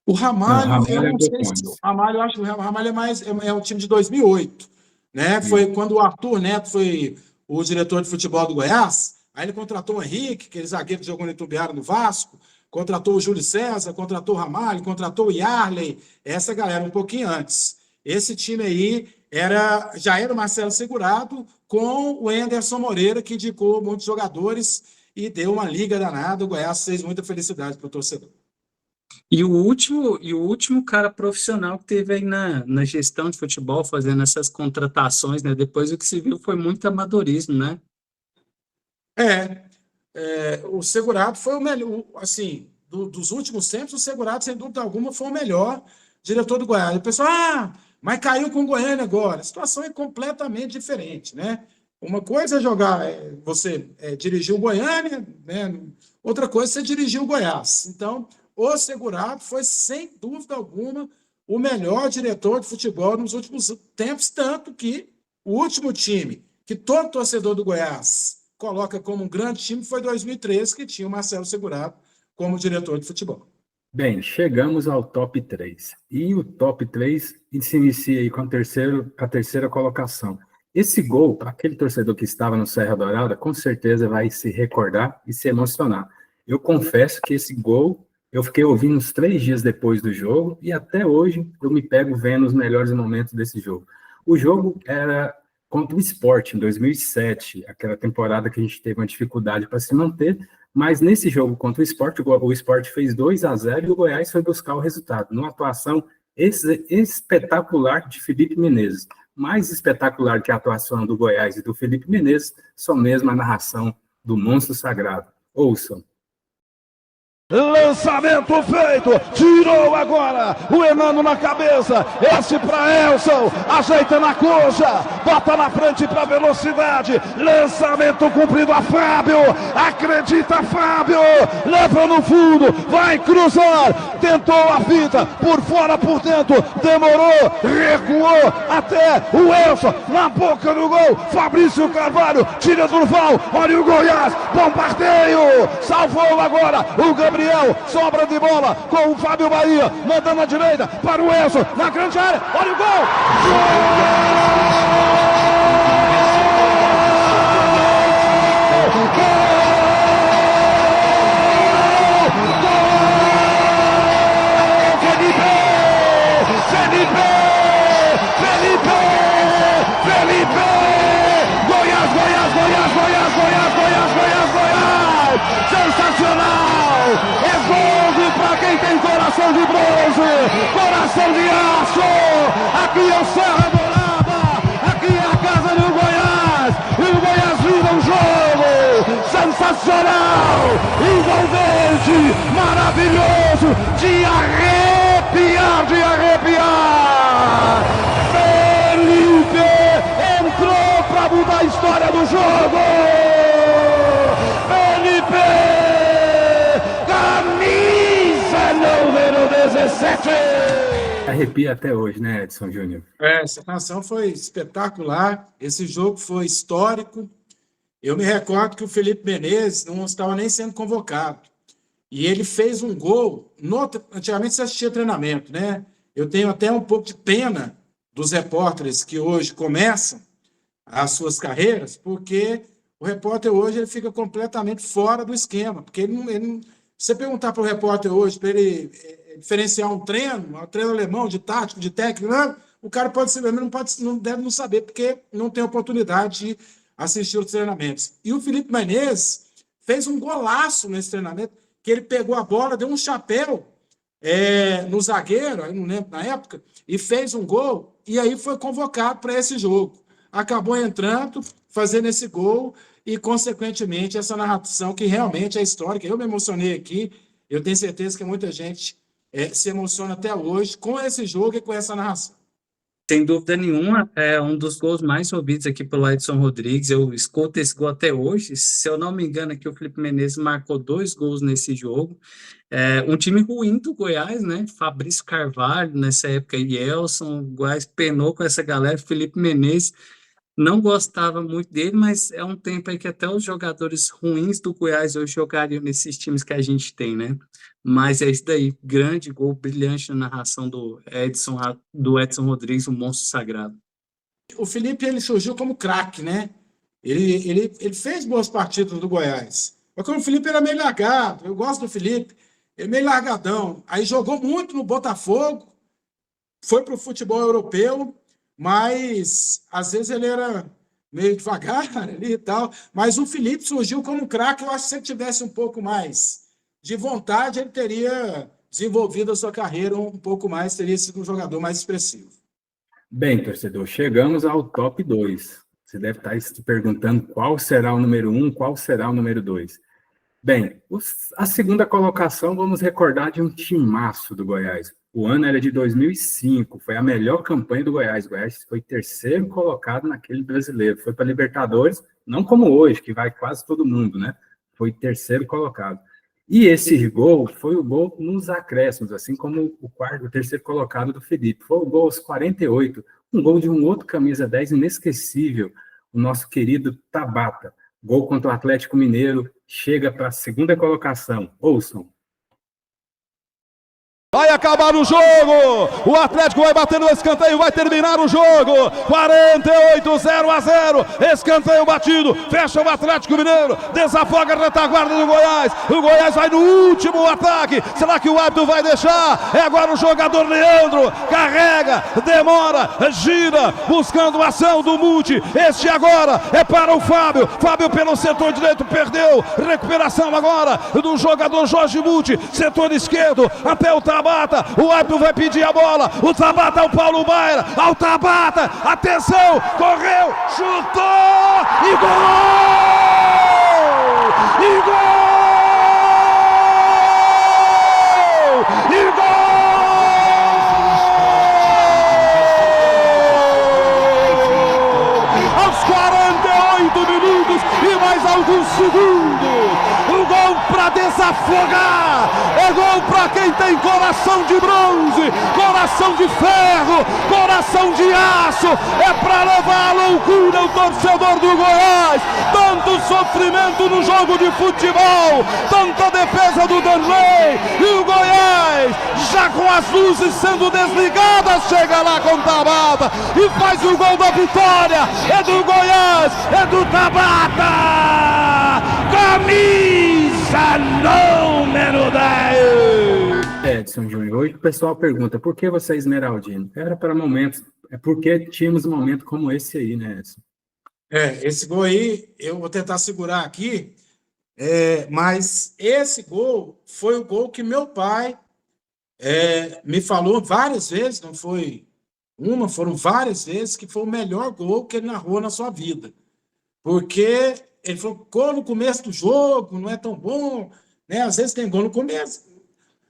O Ramalho, eu não sei se o Ramalho, eu acho que o Ramalho é um time de 2008, né? Foi quando o Arthur Neto foi o diretor de futebol do Goiás. Aí ele contratou o Henrique, aquele zagueiro que jogou no Itumbiara no Vasco, contratou o Júlio César, contratou o Ramalho, contratou o Yarley, essa galera um pouquinho antes. Esse time aí já era o Marcelo Segurado com o Anderson Moreira, que indicou muitos jogadores e deu uma liga danada. O Goiás fez muita felicidade para o torcedor. E o último cara profissional que teve aí na gestão de futebol, fazendo essas contratações, né? Depois o que se viu foi muito amadorismo, né? O Segurado foi o melhor, assim, dos últimos tempos, o Segurado, sem dúvida alguma, foi o melhor diretor do Goiás. O pessoal, mas caiu com o Goiânia agora. A situação é completamente diferente, né? Uma coisa é jogar, você dirigir o Goiânia, né? Outra coisa é você dirigir o Goiás. Então, o Segurado foi, sem dúvida alguma, o melhor diretor de futebol nos últimos tempos, tanto que o último time que todo torcedor do Goiás coloca como um grande time foi 2013, que tinha o Marcelo Segurado como diretor de futebol. Bem, chegamos ao top 3. E o top 3 se inicia aí com a terceira colocação. Esse gol, para aquele torcedor que estava no Serra Dourada, com certeza vai se recordar e se emocionar. Eu confesso que esse gol eu fiquei ouvindo uns 3 dias depois do jogo e até hoje eu me pego vendo os melhores momentos desse jogo. O jogo era contra o Sport, em 2007, aquela temporada que a gente teve uma dificuldade para se manter, mas nesse jogo contra o Sport fez 2-0 e o Goiás foi buscar o resultado, numa atuação espetacular de Felipe Menezes. Mais espetacular que a atuação do Goiás e do Felipe Menezes, só mesmo a narração do Monstro Sagrado. Ouçam. Lançamento feito, tirou agora o Enano na cabeça, esse para Elson, ajeita na coxa, bota na frente para velocidade, lançamento cumprido a Fábio, acredita Fábio, leva no fundo, vai cruzar, tentou a fita, por fora, por dentro, demorou, recuou até o Elson, na boca do gol, Fabrício Carvalho, tira Durval, olha o Goiás, bombardeio, salvou agora o Gabriel, sobra de bola com o Fábio Bahia, mandando à direita para o Elson, na grande área, olha o gol! Sensacional! É gol para quem tem coração de bronze, coração de aço. Aqui é o Serra Dourada, aqui é a casa do Goiás, e o Goiás vira um jogo sensacional, envolvente, maravilhoso, de arrepiar, de arrepiar. Felipe entrou para mudar a história do jogo. Número 17. Arrepia até hoje, né, Edson Júnior? Essa canção foi espetacular, esse jogo foi histórico. Eu me recordo que o Felipe Menezes não estava nem sendo convocado. E ele fez um gol. Antigamente você assistia treinamento, né? Eu tenho até um pouco de pena dos repórteres que hoje começam as suas carreiras, porque o repórter hoje ele fica completamente fora do esquema, porque ele não se você perguntar para o repórter hoje, para ele diferenciar um treino alemão, de tático, de técnico, o cara pode ser, não deve não saber, porque não tem oportunidade de assistir os treinamentos. E o Felipe Menezes fez um golaço nesse treinamento, que ele pegou a bola, deu um chapéu no zagueiro, eu não lembro na época, e fez um gol, e aí foi convocado para esse jogo. Acabou entrando, fazendo esse gol, e, consequentemente, essa narração que realmente é histórica. Eu me emocionei aqui, eu tenho certeza que muita gente se emociona até hoje com esse jogo e com essa narração. Sem dúvida nenhuma, é um dos gols mais ouvidos aqui pelo Edson Rodrigues. Eu escuto esse gol até hoje. Se eu não me engano, aqui o Felipe Menezes marcou 2 gols nesse jogo. Um time ruim do Goiás, né? Fabrício Carvalho, nessa época, e Elson, o Goiás penou com essa galera. Felipe Menezes, não gostava muito dele, mas é um tempo aí que até os jogadores ruins do Goiás hoje jogariam nesses times que a gente tem, né? Mas é isso daí, grande gol, brilhante na narração do Edson Rodrigues, o monstro sagrado. O Felipe, ele surgiu como craque, né? Ele fez boas partidas do Goiás. Mas como o Felipe era meio largado, eu gosto do Felipe, ele é meio largadão. Aí jogou muito no Botafogo, foi para o futebol europeu, mas às vezes ele era meio devagar ali e tal. Mas o Felipe surgiu como craque. Eu acho que se ele tivesse um pouco mais de vontade, ele teria desenvolvido a sua carreira um pouco mais, teria sido um jogador mais expressivo. Bem, torcedor, chegamos ao top 2. Você deve estar se perguntando qual será o número 1, qual será o número 2. Bem, a segunda colocação, vamos recordar de um timaço do Goiás. O ano era de 2005, foi a melhor campanha do Goiás. O Goiás foi 3º colocado naquele brasileiro. Foi para a Libertadores, não como hoje, que vai quase todo mundo, né? Foi 3º colocado. E esse gol foi o gol nos acréscimos, assim como o 3º colocado do Felipe. Foi o gol aos 48, um gol de um outro camisa 10 inesquecível, o nosso querido Tabata. Gol contra o Atlético Mineiro, chega para a 2ª colocação. Ouçam. Vai acabar o jogo, o Atlético vai bater no escanteio, vai terminar o jogo, 48-0-0, escanteio batido, fecha o Atlético Mineiro, desafoga a retaguarda do Goiás, o Goiás vai no último ataque, será que o árbitro vai deixar? É agora o jogador Leandro, carrega, demora, gira, buscando a ação do Muti, este agora é para o Fábio pelo setor direito, perdeu, recuperação agora do jogador Jorge Muti, setor esquerdo, até o Tabata, o árbitro vai pedir a bola, o Tabata, o Paulo Baira, ao Tabata, atenção, correu, chutou, e gol! E gol! E gol! Aos 48 minutos e mais alguns segundos, o gol para desafogar, é gol para quem tem coração de bronze, coração de ferro, coração de aço, é para levar a loucura o torcedor do Goiás. Tanto sofrimento no jogo de futebol, tanta defesa do Danley, e o Goiás, já com as luzes sendo desligadas, chega lá com Tabata e faz o gol da vitória. É do Goiás, é do Tabata, camisa número 10. Edson Júnior, hoje o pessoal pergunta, por que você é esmeraldino? Era para momentos, é porque tínhamos um momento como esse aí, né, Edson? Esse gol aí, eu vou tentar segurar aqui, mas esse gol foi o gol que meu pai me falou várias vezes, não foi uma, foram várias vezes, que foi o melhor gol que ele narrou na sua vida. Porque ele falou, gol no começo do jogo, não é tão bom, né? Às vezes tem gol no começo.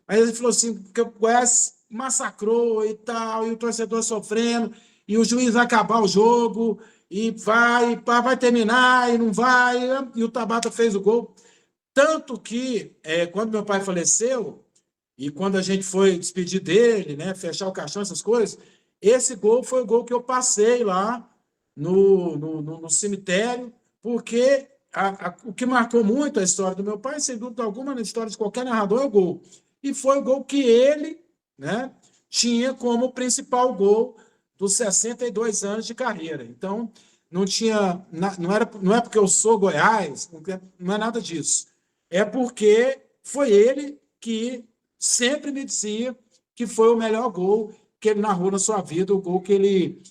Mas ele falou assim, porque o Goiás massacrou e tal, e o torcedor sofrendo, e o juiz vai acabar o jogo, e vai terminar, e não vai, e o Tabata fez o gol. Tanto que, quando meu pai faleceu, e quando a gente foi despedir dele, né, fechar o caixão, essas coisas, esse gol foi o gol que eu passei lá no cemitério, porque o que marcou muito a história do meu pai, sem dúvida alguma, na história de qualquer narrador, é o gol. E foi o gol que ele, né, tinha como principal gol dos 62 anos de carreira. Então, não é porque eu sou Goiás, não é nada disso. É porque foi ele que sempre me dizia que foi o melhor gol que ele narrou na sua vida, o gol que ele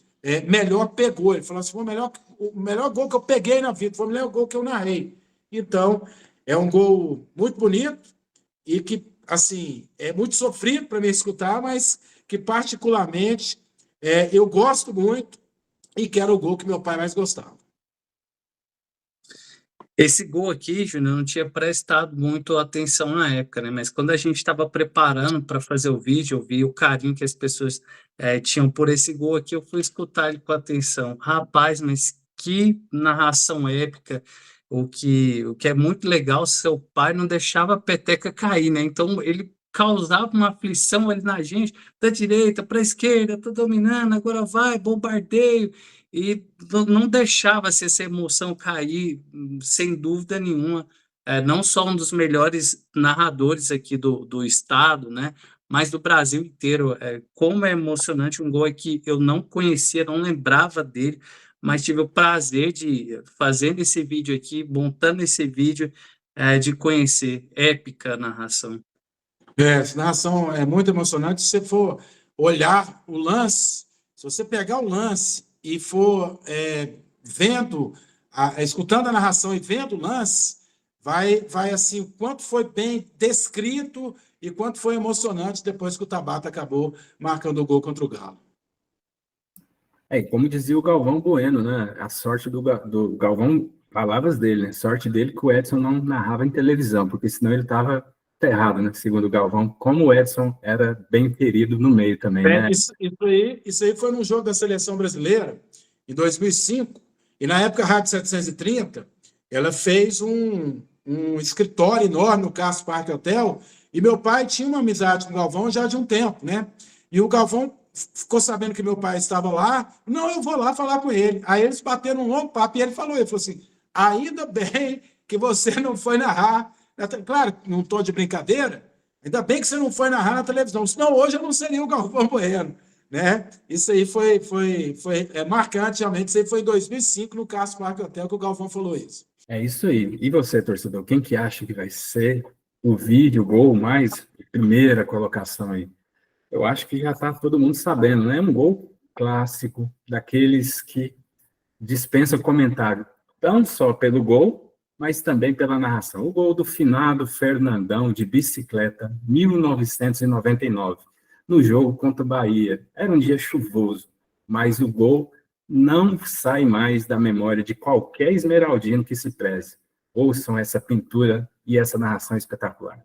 melhor pegou. Ele falou assim, foi o melhor gol que eu peguei na vida, foi o melhor gol que eu narrei. Então, é um gol muito bonito e que assim, é muito sofrido para me escutar, mas que particularmente eu gosto muito e que era o gol que meu pai mais gostava. Esse gol aqui, Júnior, eu não tinha prestado muito atenção na época, né? Mas quando a gente estava preparando para fazer o vídeo, eu vi o carinho que as pessoas tinham por esse gol aqui, eu fui escutar ele com atenção. Rapaz, mas que narração épica! O que é muito legal, seu pai não deixava a peteca cair, né? Então ele causava uma aflição ali na gente, da direita para a esquerda, tá dominando, agora vai, bombardeio. E não deixava-se essa emoção cair, sem dúvida nenhuma. Não só um dos melhores narradores aqui do estado, né, mas do Brasil inteiro. Como é emocionante um gol que eu não conhecia, não lembrava dele, mas tive o prazer de, fazendo esse vídeo aqui, montando esse vídeo, de conhecer. Épica narração. Essa narração é muito emocionante. Se você for olhar o lance, se você pegar o lance e for vendo, escutando a narração e vendo o lance, vai assim, o quanto foi bem descrito e quanto foi emocionante depois que o Tabata acabou marcando o gol contra o Galo. Como dizia o Galvão Bueno, né? A sorte do Galvão, palavras dele, né? Sorte dele que o Edson não narrava em televisão, porque senão ele estava errado, né? Segundo o Galvão, como o Edson era bem querido no meio também, né? Isso aí foi num jogo da Seleção Brasileira, em 2005, e na época a Rádio 730, ela fez um escritório enorme no Castro Parque Hotel, e meu pai tinha uma amizade com o Galvão já de um tempo, né? E o Galvão ficou sabendo que meu pai estava lá, não, eu vou lá falar com ele. Aí eles bateram um longo papo, e ele falou assim, ainda bem que você não foi narrar. Claro, não estou de brincadeira, ainda bem que você não foi narrar na televisão, senão hoje eu não seria o Galvão Bueno, né? Isso aí foi marcante, realmente. Isso aí foi em 2005, no Castro Parque Hotel, que o Galvão falou isso. É isso aí. E você, torcedor, quem que acha que vai ser o vídeo, o gol mais primeira colocação aí? Eu acho que já está todo mundo sabendo, né? Um gol clássico, daqueles que dispensa comentário, não só pelo gol, mas também pela narração. O gol do finado Fernandão, de bicicleta, 1999, no jogo contra o Bahia. Era um dia chuvoso, mas o gol não sai mais da memória de qualquer esmeraldino que se preze. Ouçam essa pintura e essa narração espetacular.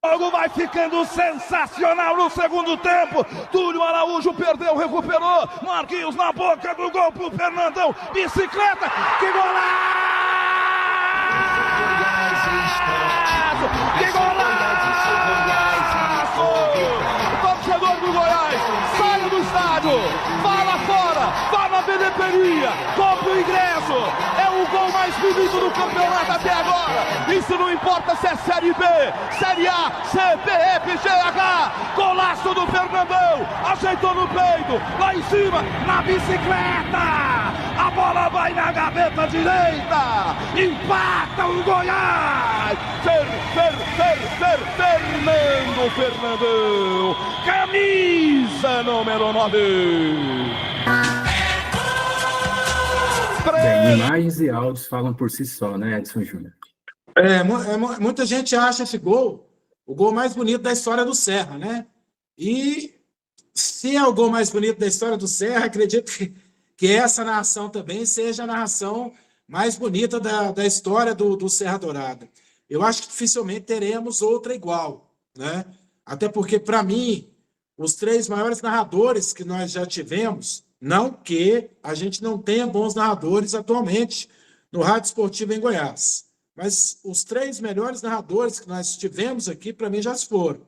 O jogo vai ficando sensacional no segundo tempo. Túlio Araújo perdeu, recuperou. Marquinhos na boca do gol pro Fernandão. Bicicleta, que golaço! Que golaço! O torcedor do Goiás, saia do estádio, vá lá fora, vá na bilheteria, compre o ingresso. É o gol mais bonito do campeonato até agora. Isso não importa se é Série B, Série A, CBF, GH. Golaço do Fernandão, ajeitou no peito, lá em cima, na bicicleta. A bola vai na gaveta direita, empata o Goiás. Fernandão, camisa número 9. Bem, imagens e áudios falam por si só, né, Edson Júnior? Muita gente acha esse gol o gol mais bonito da história do Serra, né? E se é o gol mais bonito da história do Serra, acredito que essa narração também seja a narração mais bonita da história do Serra Dourada. Eu acho que dificilmente teremos outra igual, né? Até porque, para mim, os três maiores narradores que nós já tivemos, não que a gente não tenha bons narradores atualmente no Rádio Esportivo em Goiás, mas os três melhores narradores que nós tivemos aqui, para mim, já se foram.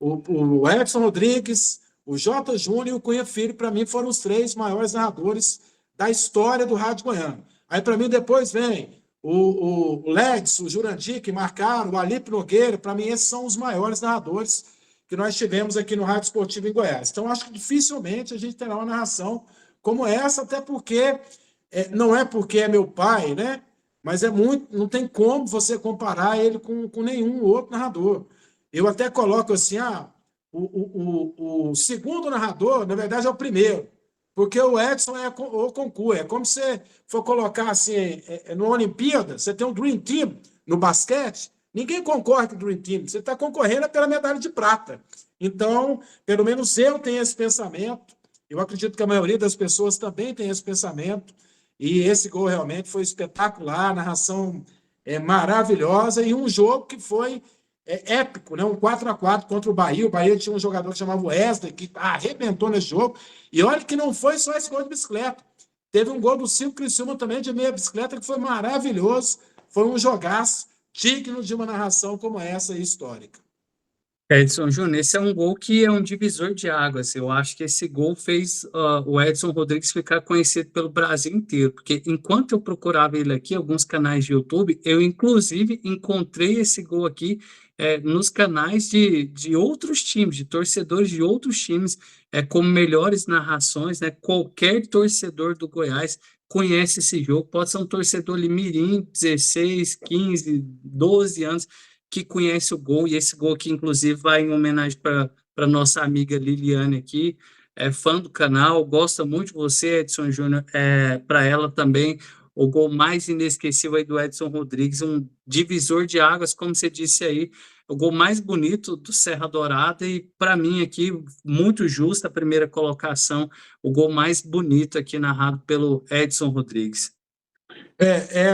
O Edson Rodrigues, o Jota Júnior e o Cunha Filho, para mim, foram os três maiores narradores da história do Rádio Goiano. Aí, para mim, depois vem o Ledes, o Jurandir, que marcaram, o Alipe Nogueira. Para mim, esses são os maiores narradores que nós tivemos aqui no Rádio Esportivo em Goiás. Então, acho que dificilmente a gente terá uma narração como essa, até porque, não é porque é meu pai, né? Mas não tem como você comparar ele com nenhum outro narrador. Eu até coloco assim, o segundo narrador, na verdade, é o primeiro, porque o Edson é o concurso. É como se você for colocar assim, numa Olimpíada, você tem um Dream Team no basquete, ninguém concorre com o Dream Team, você está concorrendo pela medalha de prata. Então, pelo menos eu tenho esse pensamento, eu acredito que a maioria das pessoas também tem esse pensamento, e esse gol realmente foi espetacular, a narração maravilhosa, e um jogo que foi épico, né? Um 4-4 contra o Bahia tinha um jogador que chamava Wesley, que arrebentou nesse jogo, e olha que não foi só esse gol de bicicleta, teve um gol do Cinco Criciúma também de meia bicicleta, que foi maravilhoso, foi um jogaço, digno de uma narração como essa histórica. Edson Júnior, esse é um gol que é um divisor de águas. Eu acho que esse gol fez o Edson Rodrigues ficar conhecido pelo Brasil inteiro, porque enquanto eu procurava ele aqui, alguns canais de YouTube, eu inclusive encontrei esse gol aqui nos canais de outros times, de torcedores de outros times, como melhores narrações, né? Qualquer torcedor do Goiás conhece esse jogo, pode ser um torcedor ali mirim, 16, 15, 12 anos, que conhece o gol, e esse gol aqui, inclusive, vai em homenagem para nossa amiga Liliane aqui, fã do canal, gosta muito de você, Edson Júnior, para ela também, o gol mais inesquecível aí do Edson Rodrigues, um divisor de águas, como você disse aí, o gol mais bonito do Serra Dourada, e para mim aqui, muito justa a primeira colocação, o gol mais bonito aqui narrado pelo Edson Rodrigues.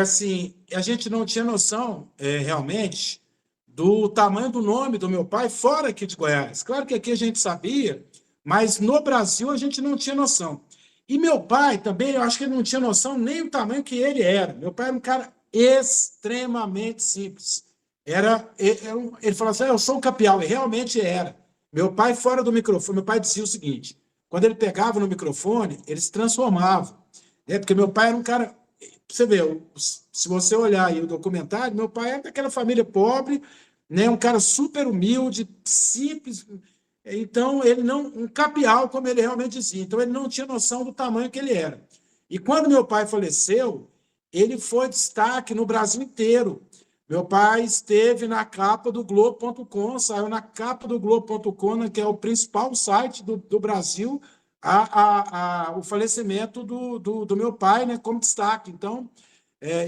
Assim, a gente não tinha noção, realmente, do tamanho do nome do meu pai fora aqui de Goiás. Claro que aqui a gente sabia, mas no Brasil a gente não tinha noção. E meu pai também, eu acho que ele não tinha noção nem o tamanho que ele era. Meu pai era um cara extremamente simples. Ele falava assim, eu sou um capial, e realmente era. Meu pai fora do microfone, meu pai dizia o seguinte, quando ele pegava no microfone, ele se transformava. Porque meu pai era um cara... Você vê, se você olhar aí o documentário, meu pai é daquela família pobre, né, um cara super humilde, simples, então ele não, um capial, como ele realmente dizia, então ele não tinha noção do tamanho que ele era. E quando meu pai faleceu, ele foi destaque no Brasil inteiro. Meu pai esteve na capa do Globo.com, saiu na capa do Globo.com, que é o principal site do Brasil, o falecimento do meu pai, né, como destaque. Então,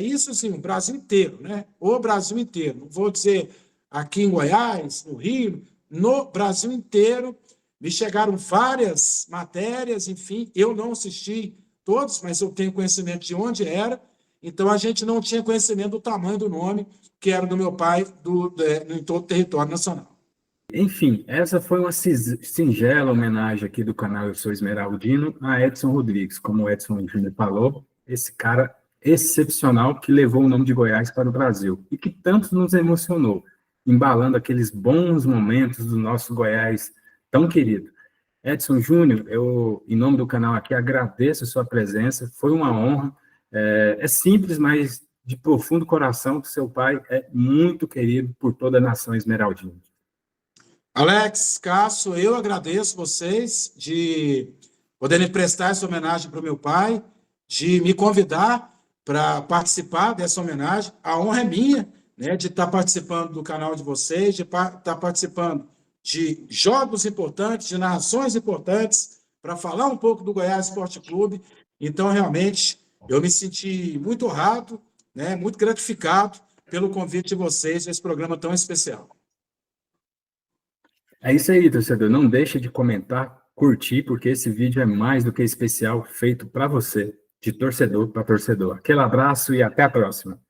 isso assim, o Brasil inteiro, né? O Brasil inteiro. Não vou dizer aqui em Goiás, no Rio, no Brasil inteiro, me chegaram várias matérias, enfim, eu não assisti todos, mas eu tenho conhecimento de onde era, então a gente não tinha conhecimento do tamanho do nome que era do meu pai em todo o território nacional. Enfim, essa foi uma singela homenagem aqui do canal Eu Sou Esmeraldino a Edson Rodrigues, como o Edson Júnior falou, esse cara excepcional que levou o nome de Goiás para o Brasil e que tanto nos emocionou, embalando aqueles bons momentos do nosso Goiás tão querido. Edson Júnior, eu, em nome do canal aqui, agradeço a sua presença, foi uma honra, é simples, mas de profundo coração, que seu pai é muito querido por toda a nação esmeraldina. Alex, Cássio, eu agradeço vocês de poderem prestar essa homenagem para o meu pai, de me convidar para participar dessa homenagem. A honra é minha, né, de estar participando do canal de vocês, de estar participando de jogos importantes, de narrações importantes, para falar um pouco do Goiás Esporte Clube. Então, realmente, eu me senti muito honrado, né, muito gratificado pelo convite de vocês a esse programa tão especial. É isso aí, torcedor. Não deixe de comentar, curtir, porque esse vídeo é mais do que especial, feito para você, de torcedor para torcedor. Aquele abraço e até a próxima.